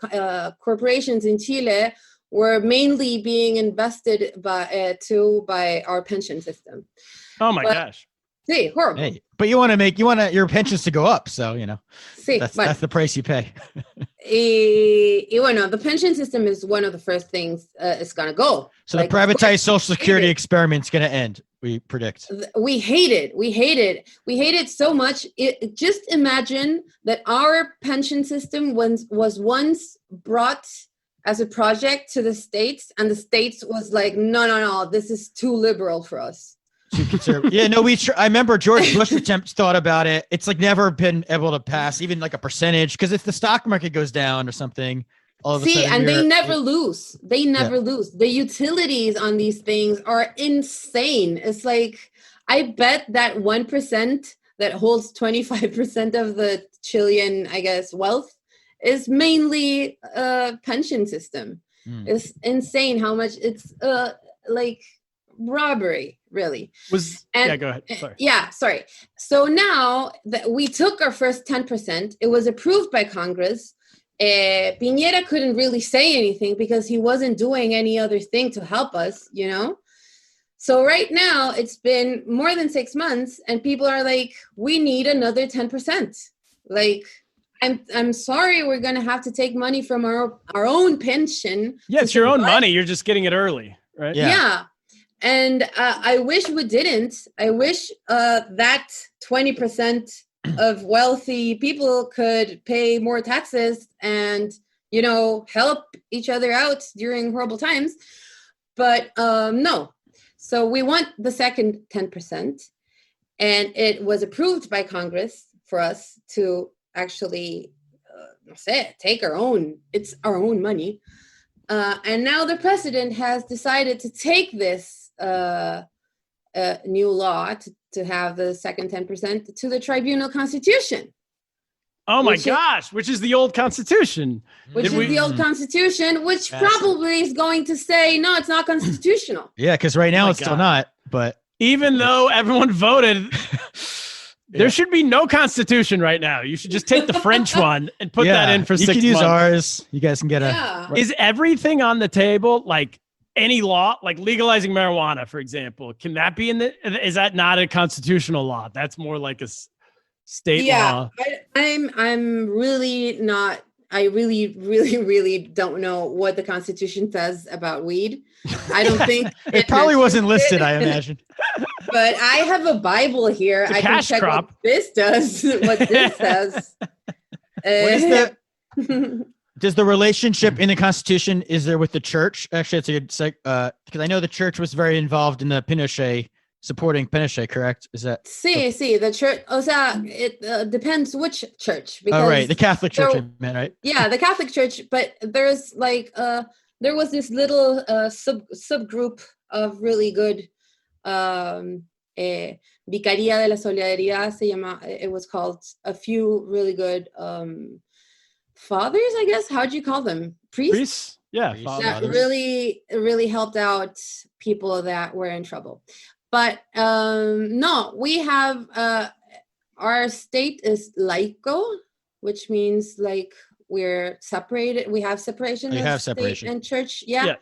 corporations in Chile were mainly being invested by our pension system. Oh my gosh. See, horrible. Hey, but you want your pensions to go up, so that's the price you pay. The pension system is one of the first things it's gonna go. So the privatized Social Security experiment's gonna end. We predict. We hate it. We hate it so much. Just imagine that our pension system was once brought as a project to the States, and the States was like, no, this is too liberal for us. Too conservative. Yeah, no, I remember George Bush attempts thought about it. It's like never been able to pass even like a percentage, because if the stock market goes down or something, all of a sudden they never lose. They never lose. The utilities on these things are insane. It's like, I bet that 1% that holds 25% of the Chilean, I guess, wealth is mainly a pension system. It's insane how much it's like robbery, really. Go ahead. Sorry. Yeah, sorry. So now that we took our first 10%, it was approved by Congress. Piñera couldn't really say anything because he wasn't doing any other thing to help us, So right now it's been more than 6 months and people are like, we need another 10%. Like, I'm sorry, we're going to have to take money from our own pension. Yeah, it's your own money. You're just getting it early, right? Yeah. And I wish we didn't. I wish that 20% of wealthy people could pay more taxes and help each other out during horrible times. But no. So we want the second 10%. And it was approved by Congress for us to actually take it's our own money. And now the president has decided to take this new law to have the second 10% to the Tribunal Constitution. Oh my gosh, which is the old Constitution. The old Constitution, which probably is going to say, no, it's not constitutional. Yeah, because right now it's still not. But even though everyone voted, there should be no Constitution right now. You should just take the French one and put that in for 6 months. You can use ours. You guys can get Is everything on the table, like any law, like legalizing marijuana, for example? Can that be is that not a constitutional law? That's more like a state law. I'm really not. I really, really, really don't know what the Constitution says about weed. I don't think it probably wasn't listed, I imagine. But I have a Bible here. I can check what this does, what this says. Does the relationship in the Constitution, is there with the church? Actually, it's because I know the church was very involved in the Pinochet, supporting Pinochet, correct? Is that? Sí, the church. O sea, it depends which church. Because right, the Catholic Church, I meant, right? Yeah, the Catholic Church. But there's there was this little subgroup of really good, Vicaría de la Solidaridad se llama. It was called. A few really good fathers, I guess. How'd you call them? Priests? Yeah, that really helped out people that were in trouble. But no, we have our state is laico, which means like we're separated. We have separation of state and church. Yeah.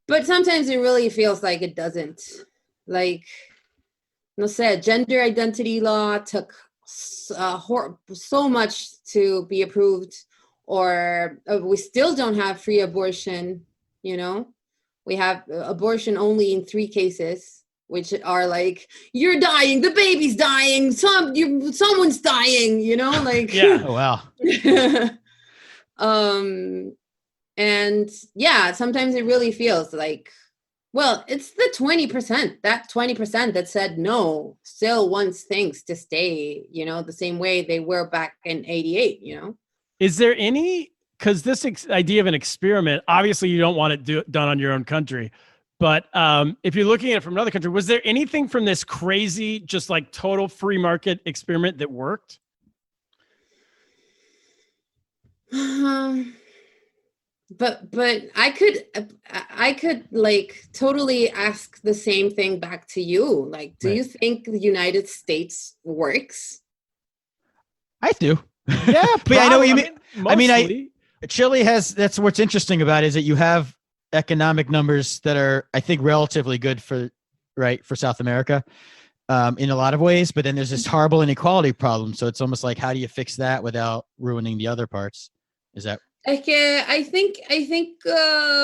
But sometimes it really feels like it doesn't. Like, no sé, gender identity law took so much to be approved, or we still don't have free abortion. We have abortion only in 3 cases, which are like, you're dying, the baby's dying, someone's dying, like. Yeah. Oh, wow. And yeah, sometimes it really feels like, well, it's the 20%, that 20% that said no still wants things to stay, the same way they were back in 88, Is there any, because this idea of an experiment, obviously you don't want it done on your own country, but if you're looking at it from another country, was there anything from this crazy, just like total free market experiment that worked? But I could like totally ask the same thing back to you. Like, do you think the United States works? I do. Yeah, but I know what you mean. Mostly. Chile has, that's what's interesting about it, is that you have economic numbers that are, I think, relatively good for South America in a lot of ways, but then there's this horrible inequality problem. So it's almost like, how do you fix that without ruining the other parts? Is that? I think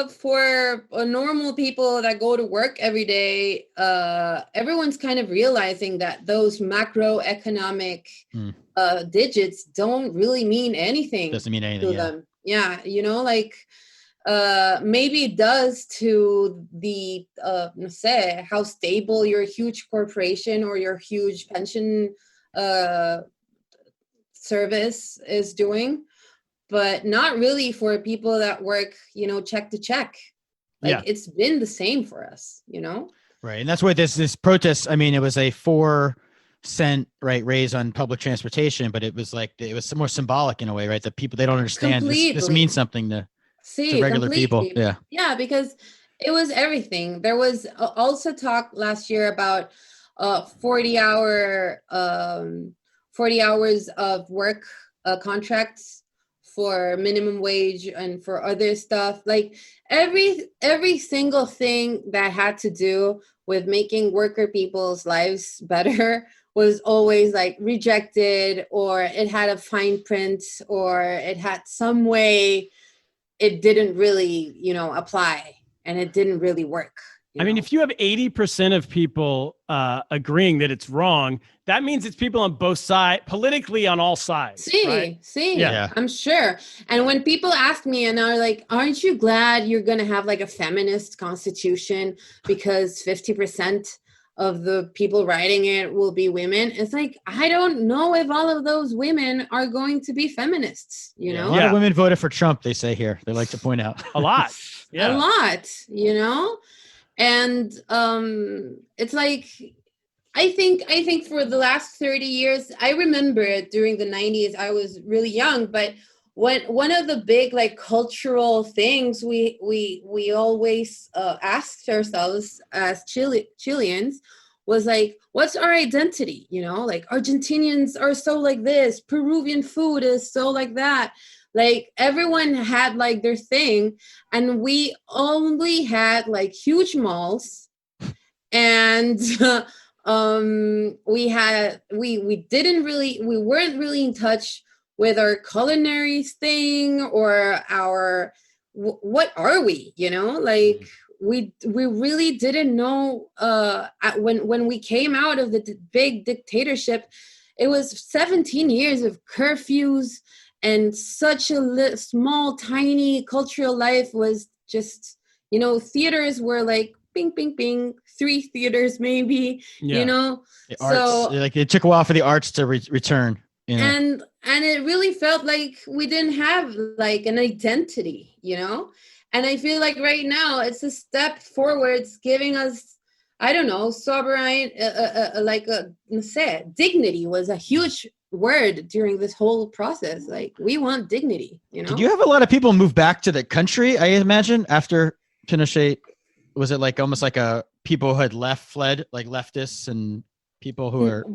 for normal people that go to work every day, everyone's kind of realizing that those macroeconomic digits don't really mean anything. Doesn't mean anything to them. Yeah, like maybe it does to the no sé, how stable your huge corporation or your huge pension service is doing. But not really for people that work, check to check. Like, it's been the same for us, Right. And that's why this protest, I mean, it was a 4-cent raise on public transportation, but it was like, it was more symbolic in a way, right? That people, they don't understand this means something to regular people. Yeah. Yeah, because it was everything. There was also talk last year about 40 hours of work contracts for minimum wage and for other stuff. Like every single thing that had to do with making worker people's lives better was always like rejected, or it had a fine print, or it had some way it didn't really, apply, and it didn't really work. I mean, if you have 80% of people agreeing that it's wrong, that means it's people on both sides, politically on all sides. Right? Yeah. I'm sure. And when people ask me and are like, aren't you glad you're going to have like a feminist constitution because 50% of the people writing it will be women? It's like, I don't know if all of those women are going to be feminists, you know? A lot of women voted for Trump, they say here. They like to point out. A lot. A lot, you know? And it's like, I think for the last 30 years, I remember during the 90s, I was really young, but one of the big like cultural things we always asked ourselves as Chileans was like, what's our identity? You know, like Argentinians are so like this, Peruvian food is so like that. Like everyone had like their thing, and we only had like huge malls, and we weren't really in touch with our culinary thing or our what are we, you know, like we really didn't know when we came out of the big dictatorship. It was 17 years of curfews, and such a small, tiny cultural life was just, you know, theaters were like bing, bing, bing, 3 theaters maybe, you know. Arts, so like it took a while for the arts to return. You know? And it really felt like we didn't have like an identity, you know. And I feel like right now it's a step forwards, giving us, I don't know, sovereign, dignity was a huge word during this whole process. Like, we want dignity, you know. Did you have a lot of people move back to the country, I imagine, after Pinochet? Was it like almost like people who had fled, like leftists and people who are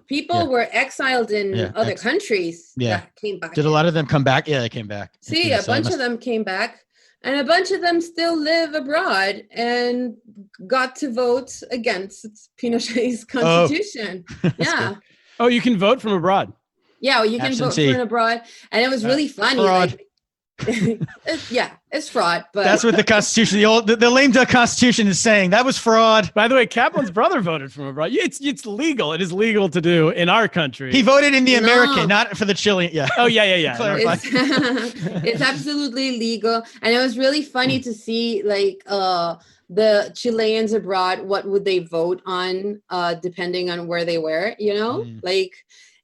people were exiled in other countries that came back. Did a lot of them come back? Yeah, they came back. See, a bunch of them came back, and a bunch of them still live abroad and got to vote against Pinochet's constitution. Yeah. Oh, you can vote from abroad. Yeah, well, you can vote from abroad, and it was really funny. Like, it's fraud, but that's what the Constitution, the lame duck Constitution, is saying. That was fraud. By the way, Kaplan's brother voted from abroad. It's legal. It is legal to do in our country. He voted in the American, not for the Chilean. Yeah. Oh yeah. Clarify. It's absolutely legal, and it was really funny to see like the Chileans abroad. What would they vote on, depending on where they were? You know, like.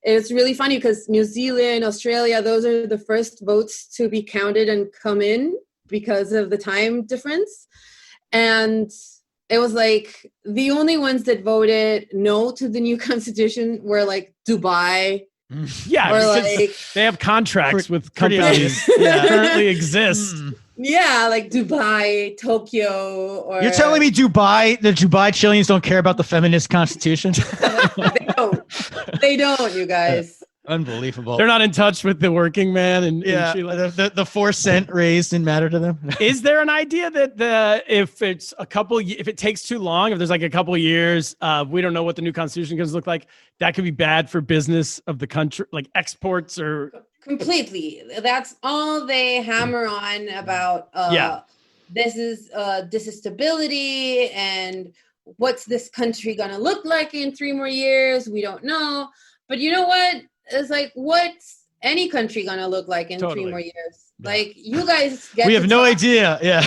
It's really funny because New Zealand, Australia, those are the first votes to be counted and come in because of the time difference. And it was like the only ones that voted no to the new constitution were like Dubai. Yeah, or like they have contracts with companies that currently exist. Yeah, like Dubai, Tokyo, or you're telling me the Dubai Chileans don't care about the feminist constitution? They don't, you guys. Unbelievable. They're not in touch with the working man in Chile. The 4 cent raise didn't matter to them. Is there an idea that if it takes too long, if there's like a couple of years, we don't know what the new constitution is going to look like, that could be bad for business of the country, like exports or completely. That's all they hammer on about. This is stability, and what's this country going to look like in 3 more years? We don't know. But you know what? It's like, what's any country going to look like in 3 more years? Yeah. Like, you guys we have no idea. Yeah.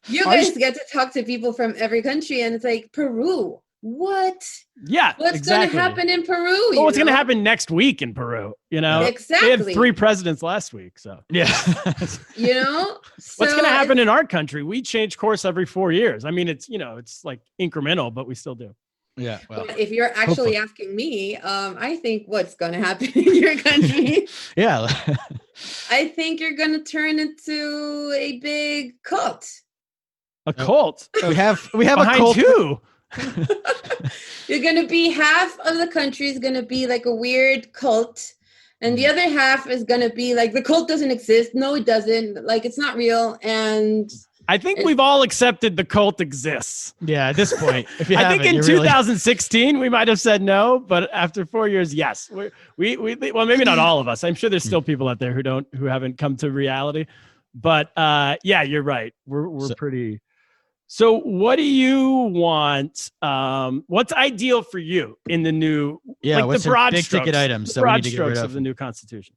You guys get to talk to people from every country, and it's like, Peru. What? Yeah. What's going to happen in Peru? Well, what's going to happen next week in Peru? You know, exactly. They had 3 presidents last week, so yeah. You know, what's going to happen in our country? We change course every 4 years. I mean, it's like incremental, but we still do. Yeah. Well, if you're actually asking me, I think what's going to happen in your country? Yeah. I think you're going to turn into a big cult. A cult? We have behind a cult who? You're going to be half of the country is going to be like a weird cult, and the other half is going to be like the cult doesn't exist. No, it doesn't. Like, it's not real. And I think we've all accepted the cult exists. Yeah, at this point. I think in 2016 we might have said no, but after 4 years, yes. We well, maybe not all of us. I'm sure there's still people out there who haven't come to reality. But yeah, you're right. We're pretty So what do you want? What's ideal for you in the new, like what's the broad big strokes, ticket items the that we broad need to get rid strokes of? of the new constitution?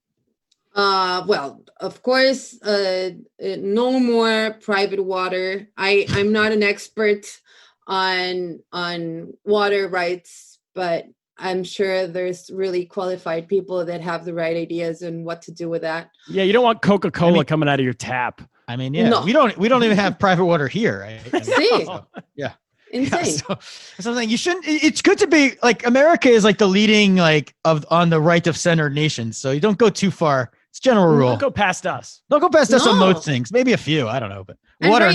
Well, of course, no more private water. I'm not an expert on water rights, but I'm sure there's really qualified people that have the right ideas and what to do with that. Yeah, you don't want Coca-Cola coming out of your tap. I mean, yeah, No. we don't even have private water here. Right? I mean, See? so, yeah. Insane. Yeah, so I'm saying you shouldn't. It's good to be like America is like the leading on the right of center nations. So you don't go too far. It's general rule. Don't go past us. Don't go past us on No. most things. Maybe a few. I don't know, but And water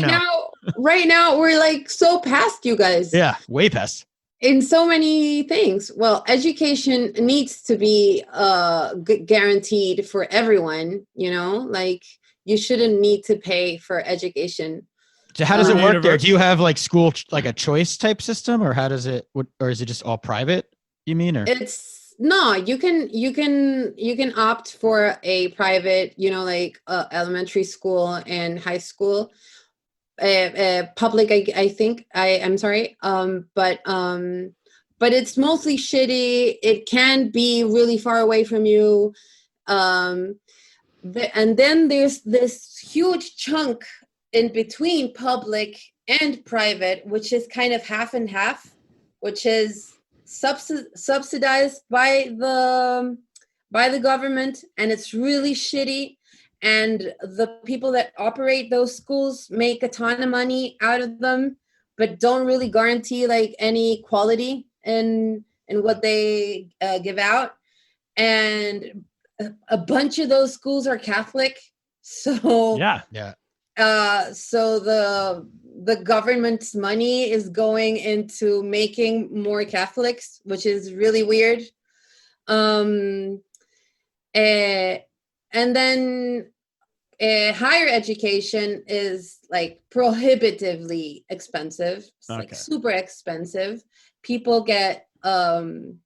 right now we're like so past you guys. Yeah, way past. In so many things. Well, education needs to be guaranteed for everyone, like you shouldn't need to pay for education. So how does it work there? Do you have like school, like a choice type system, or how does it, or is it just all private, you mean? Or No, you can opt for a private, like elementary school and high school. Public, I think. I'm sorry. But it's mostly shitty. It can be really far away from you. And then there's this huge chunk in between public and private, which is kind of half and half, which is subsidized by the government, and it's really shitty. And the people that operate those schools make a ton of money out of them, but don't really guarantee like any quality in what they give out. And a bunch of those schools are Catholic. So yeah. So the government's money is going into making more Catholics, which is really weird. And then higher education is like prohibitively expensive. It's like super expensive. People get an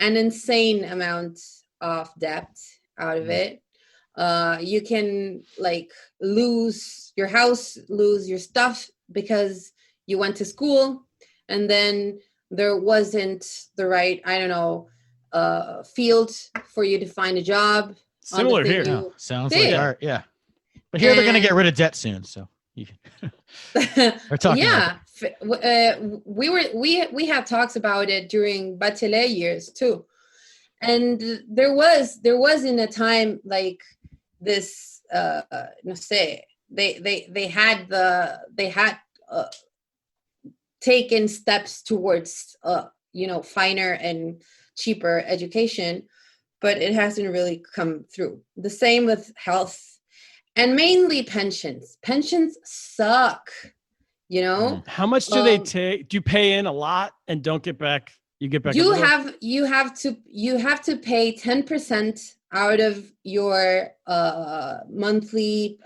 insane amount of debt out of it. You can like lose your house, lose your stuff because you went to school and then there wasn't the right, field for you to find a job. Similar here. Sounds like art. Yeah. But here they're going to get rid of debt soon. So you are talking. Yeah. We had talks about it during Bachelet years too. And there was in a time like this, they had taken steps towards, finer and cheaper education, but it hasn't really come through. The same with health and mainly pensions. Pensions suck, How much do they take? Do you pay in a lot and don't get back? You get back. You have to pay 10% out of your monthly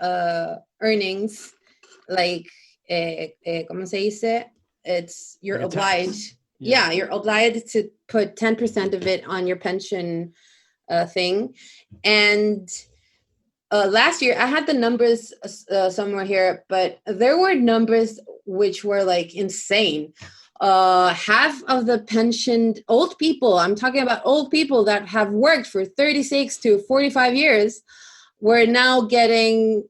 earnings. Like, ¿cómo se dice? You're like obliged. Yeah. You're obliged to put 10% of it on your pension thing. And last year, I had the numbers somewhere here, but there were numbers which were like insane. Half of the pensioned old people, I'm talking about old people that have worked for 36 to 45 years, were now getting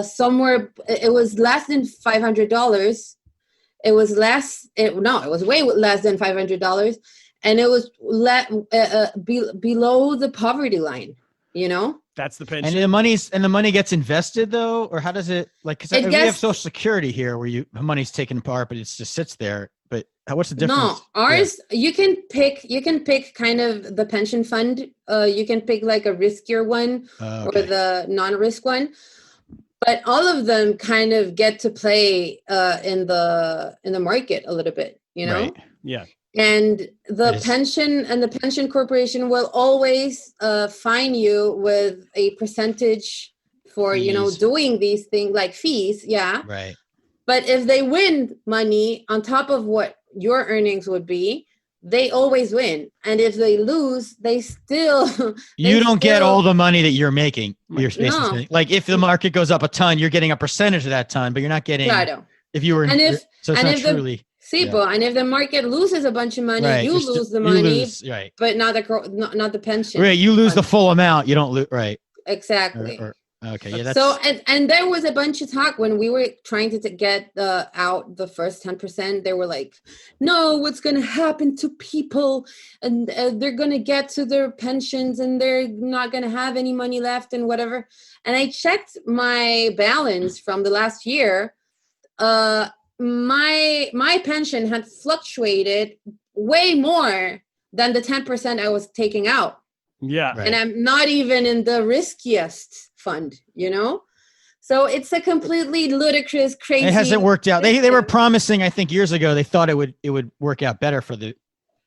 somewhere, it was less than $500. It was it was way less than $500. And it was below the poverty line, That's the pension. And the money gets invested though, or how does it like? Because we have Social Security here, where the money's taken apart, but it just sits there. But what's the difference? No, ours you can pick kind of the pension fund. You can pick like a riskier one or the non-risk one. But all of them kind of get to play in the market a little bit, Right. Yeah. And the pension corporation will always fine you with a percentage for fees. Doing these things like fees. Yeah. Right. But if they win money on top of what your earnings would be, they always win. And if they lose, they still you don't get all the money that you're making. You're No. like if the market goes up a ton, you're getting a percentage of that ton, but you're not getting Claro. If you were, And if- so it's and not if the- truly. Sipo, and if the market loses a bunch of money, Right, you just- lose the you money, lose, right? but not the pension. Right, you lose the fund. full amount. You don't lose, right? Exactly. Okay, yeah. That's, So and there was a bunch of talk when we were trying to get out the first 10%. They were like, "No, what's going to happen to people? And they're going to get to their pensions, and they're not going to have any money left, and whatever." And I checked my balance from the last year. My pension had fluctuated way more than the 10% I was taking out. Yeah. Right. And I'm not even in the riskiest fund, So it's a completely ludicrous, crazy. it hasn't worked out. They were system. promising, I think, years ago. They thought it would work out better for the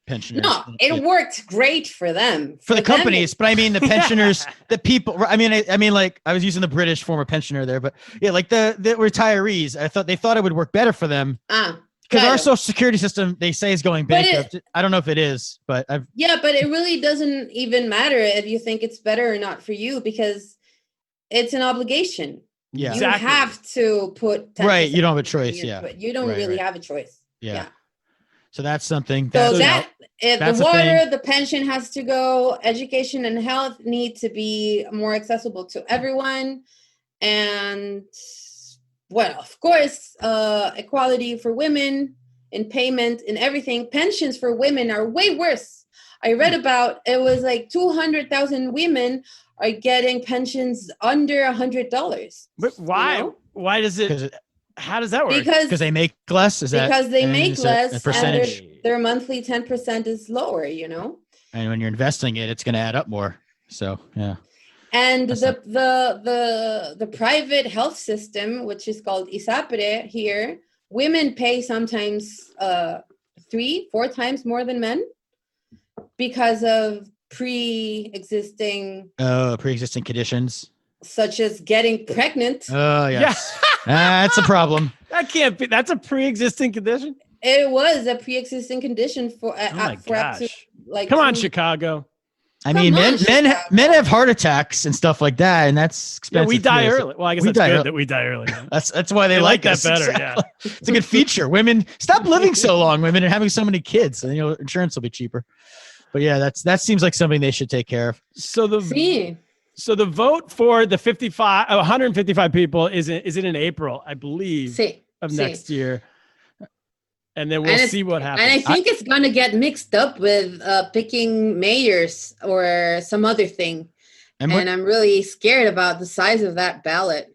pensioners. No, it worked great for them. for the them, companies, but I mean the pensioners, the people. I mean, like I was using the British former pensioner there, but yeah, like the retirees. They thought it would work better for them because our social security system they say is going bankrupt. I don't know if it is, but but it really doesn't even matter if you think it's better or not for you because it's an obligation. yeah, You Exactly. have to put 10% right. You don't have a choice. into Yeah, it. You don't Right, really right. have a choice. yeah. So that's something. So That's, that's the a water, thing. the pension has to go. Education and health need to be more accessible to everyone, and well, of course, equality for women in payment and everything. Pensions for women are way worse. I read about it was like 200,000 women are getting pensions under $100. But why? You know? Why does it? How does that work? Because they make less. Is that because they and make is that less a percentage? and their monthly 10% is lower, And when you're investing it, it's going to add up more. So yeah. And That's the private health system, which is called ISAPRE here, women pay sometimes 3-4 times more than men because of pre-existing conditions. such as getting pregnant. Oh yes. That's a problem. That can't be. That's a pre-existing condition. It was a pre-existing condition for Oh my for up to gosh! like Come on, 2 Chicago. I mean, Come on, Chicago. men have heart attacks and stuff like that, and that's Yeah, expensive. we die too. early. Well, I guess We that's die good early. that we die early. That's why they They like that us. better, Exactly. It's a good feature. Women stop living so long, women, and having so many kids, and insurance will be cheaper. But yeah, that seems like something they should take care of. So the See, vote for the 155 people is it in April, I believe, see, of see. next year, and then we'll And it's- see what happens. And I think it's going to get mixed up with picking mayors or some other thing. And And I'm really scared about the size of that ballot.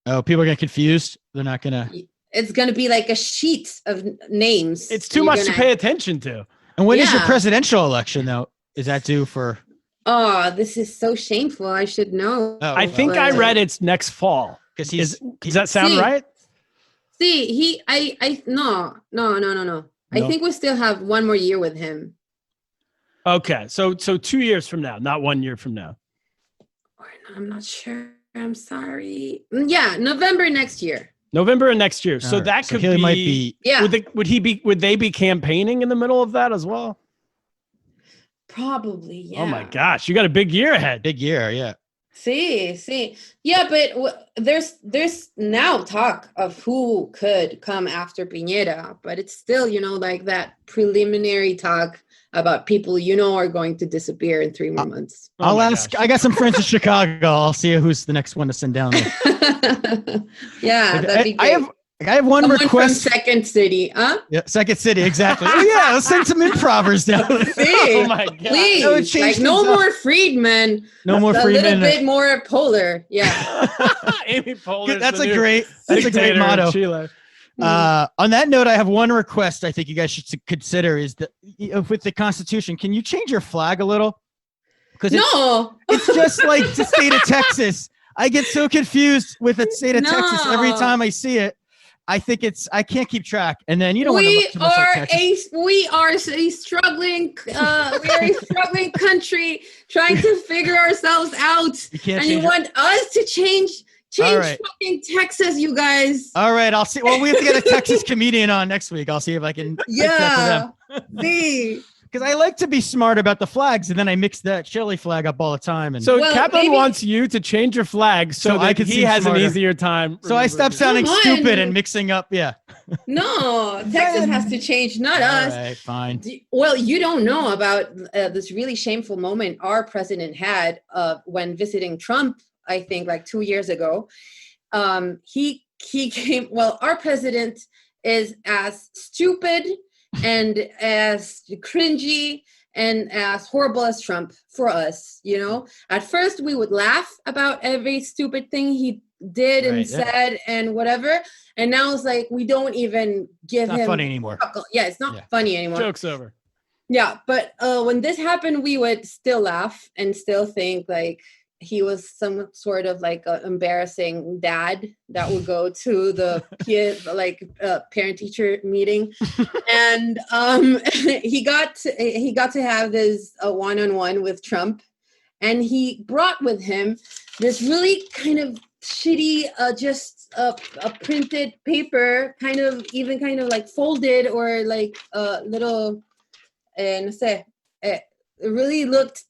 people are getting confused. They're not gonna. It's going to be like a sheet of names. It's too You're much to gonna- pay attention to. And when is your Yeah. presidential election though? Is that due for? Oh, this is so shameful. I should know. Oh, I think I well, read it's next fall. because he's. Does that sound See, right? See, no. I No? think we still have one more year with him. Okay, so 2 years from now, not 1 year from now. Or I'm not sure. I'm sorry. Yeah, November next year. November of next year. So All right, that so could he be. might be. Yeah, Would they be campaigning in the middle of that as well? probably. Yeah. Oh my gosh, you got a big year ahead. Big year, yeah. See. Yeah, but there's now talk of who could come after Piñera, but it's still, like that preliminary talk about people are going to disappear in 3 more months. Oh I'll my ask. gosh. I got some friends in Chicago. I'll see who's the next one to send down there. Yeah, that'd be I great. have one Someone request. from Second City, huh? Yeah, Second City, exactly. Oh yeah, let's send some improvers down. See, Oh my god. please, That would change like no things up. more Friedman, No more a Freeman. little bit more polar. Yeah. Amy Poehler. That's a great motto. Chile. On that note, I have one request. I think you guys should consider is that with the Constitution, can you change your flag a little? Because No. it's just like the state of Texas. I get so confused with the state of Texas every No. time I see it. I think I can't keep track. And then you don't want to We look too much like Texas. we are a struggling country trying to figure ourselves out, You can't and you change. want us to change All right. fucking Texas, you guys. All right, I'll see. Well, we have to get a Texas comedian on next week. I'll see if I can. Yeah. See. Because I like to be smart about the flags, and then I mix that Chile flag up all the time. And So Well, Kaplan maybe- wants you to change your flag so So I that could he seem has smarter. an easier time. so I stopped sounding Come on. stupid and mixing up. Yeah. No, Texas has to change, not us. All right, fine. Well, you don't know about this really shameful moment our president had when visiting Trump, I think like 2 years ago. He came, well, our president is as stupid and as cringy and as horrible as Trump for us, you know. At first we would laugh about every stupid thing he did and said and whatever, and now it's like we don't even give him funny anymore. Yeah, it's not funny anymore. Joke's over. Yeah, but when this happened, we would still laugh and still think like he was some sort of like an embarrassing dad that would go to the parent-teacher meeting, and he got to have this one-on-one with Trump, and he brought with him this really kind of shitty, just a printed paper, kind of like folded or like a little, no sé, it really looked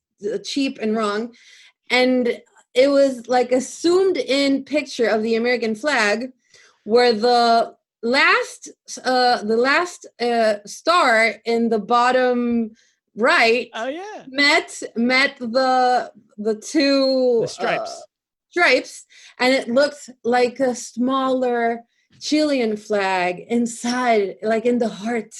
cheap and wrong. And it was like a zoomed in picture of the American flag where the last star in the bottom right met the two stripes, and it looked like a smaller Chilean flag inside, like in the heart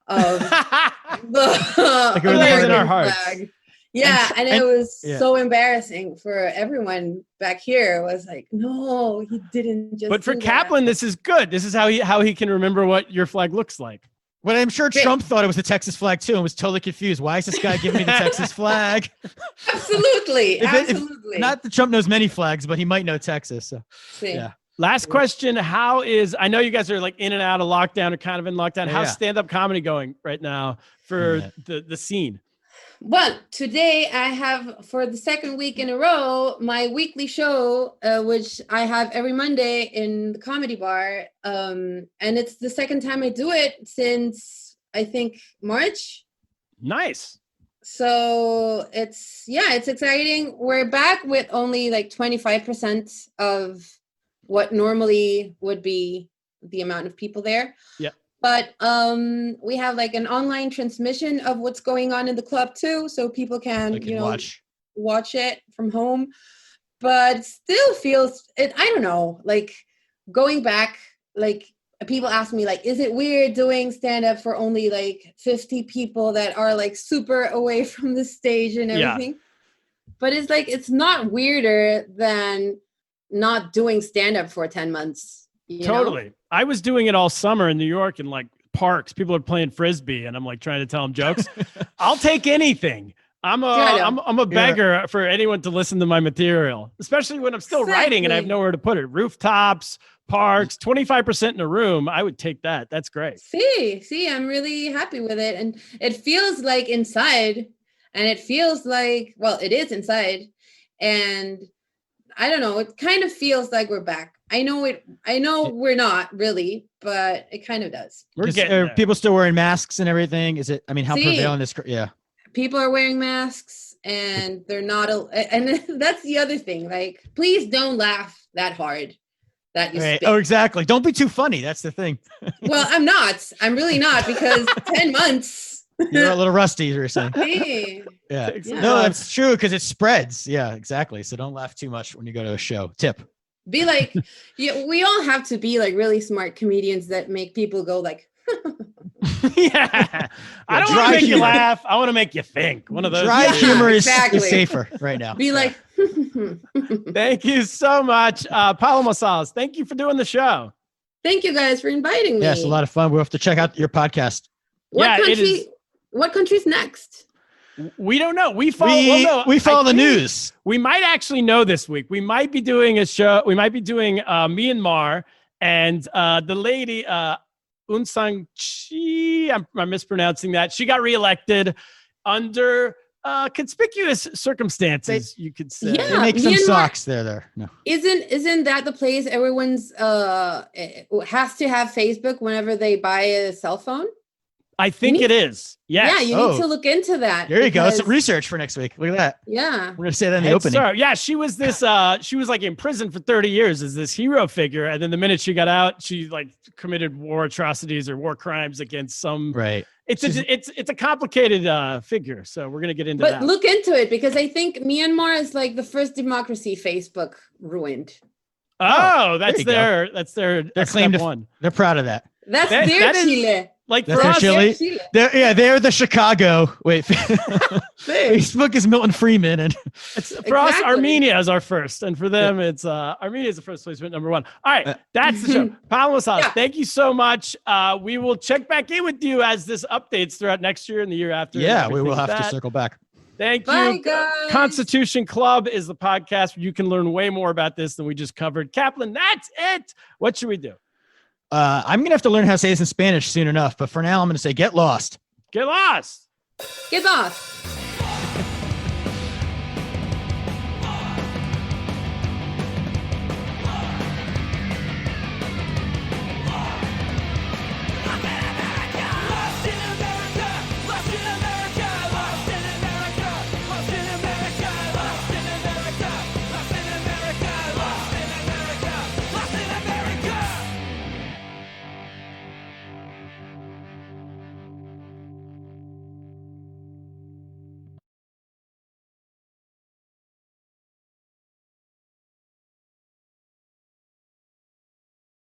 of the like American in our hearts. flag. Yeah, and it was so embarrassing for everyone back here. It was like, no, he didn't just. But for Kaplan, this is good. This is how he can remember what your flag looks like. But I'm sure Trump thought it was the Texas flag too and was totally confused. Why is this guy giving me the Texas flag? Absolutely. Not that Trump knows many flags, but he might know Texas. So. Yeah. Last question. I know you guys are like in and out of lockdown or kind of in lockdown. How's stand-up comedy going right now for the scene? Well, today I have, for the second week in a row, my weekly show, which I have every Monday in the Comedy Bar. And it's the second time I do it since, I think, March. Nice. So it's exciting. We're back with only like 25% of what normally would be the amount of people there. Yeah. But we have like an online transmission of what's going on in the club too, so people can watch it from home. But still feels it. I don't know. Like going back, like people ask me, like, is it weird doing stand up for only like 50 people that are like super away from the stage and everything? Yeah. But it's like it's not weirder than not doing stand up for 10 months. Totally. Know? I was doing it all summer in New York in like parks. People are playing Frisbee and I'm like trying to tell them jokes. I'll take anything. I'm a beggar for anyone to listen to my material, especially when I'm still writing and I have nowhere to put it. Rooftops, parks, 25% in a room. I would take that. That's great. See, I'm really happy with it. And it feels like inside, and it feels like, well, it is inside. And I don't know. It kind of feels like we're back. I know we're not really, but it kind of does. Are people still wearing masks and everything? Is it? I mean, how prevalent is? Yeah, people are wearing masks, and they're not. And that's the other thing. Like, please don't laugh that hard. That you spit. Oh, exactly. Don't be too funny. That's the thing. Well, I'm not. I'm really not, because 10 months. You're a little rusty, you're saying. Hey. Yeah. No, that's true, because it spreads. Yeah, exactly. So don't laugh too much when you go to a show. Tip. Be like, we all have to be like really smart comedians that make people go like, yeah. I don't want to make you laugh. I want to make you think. One of those. Dry humor is safer right now. Be like, thank you so much. Paloma Salas, thank you for doing the show. Thank you guys for inviting me. Yeah, it's a lot of fun. We'll have to check out your podcast. What country's next? We don't know. We follow the news. We might actually know this week. We might be doing a show. We might be doing Myanmar, and the lady Aung San Suu Kyi, I'm mispronouncing that. She got reelected under conspicuous circumstances, you could say. Yeah, they make some socks there. No. Isn't that the place everyone's has to have Facebook whenever they buy a cell phone? I think it is. Yes. Yeah, you need to look into that. There you go. Some because- research for next week. Look at that. Yeah. We're gonna say that in the Head opening. start. Yeah, she was this. She was like in prison for 30 years as this hero figure, and then the minute she got out, she like committed war atrocities or war crimes against some. Right. It's a complicated figure, so we're gonna get into that. But look into it because I think Myanmar is like the first democracy Facebook ruined. That's you go. their Their claim step to one. They're proud of that. That's That- their that is- Chile. Like That's for their us, Chile. Chile. They're the Chicago. Wait. Facebook is Milton Friedman, and for us, Exactly. Armenia is our first, and for them, it's Armenia is the first placement number one. All right, that's the show. Paloma Salas, Yeah. thank you so much. We will check back in with you as this updates throughout next year and the year after. and yeah, we everything will have like to that. circle back. Thank Bye, you. guys. Constitution Club is the podcast where you can learn way more about this than we just covered. Kaplan, that's it. What should we do? I'm gonna have to learn how to say this in Spanish soon enough, but for now, I'm gonna say get lost. Get lost. Get off.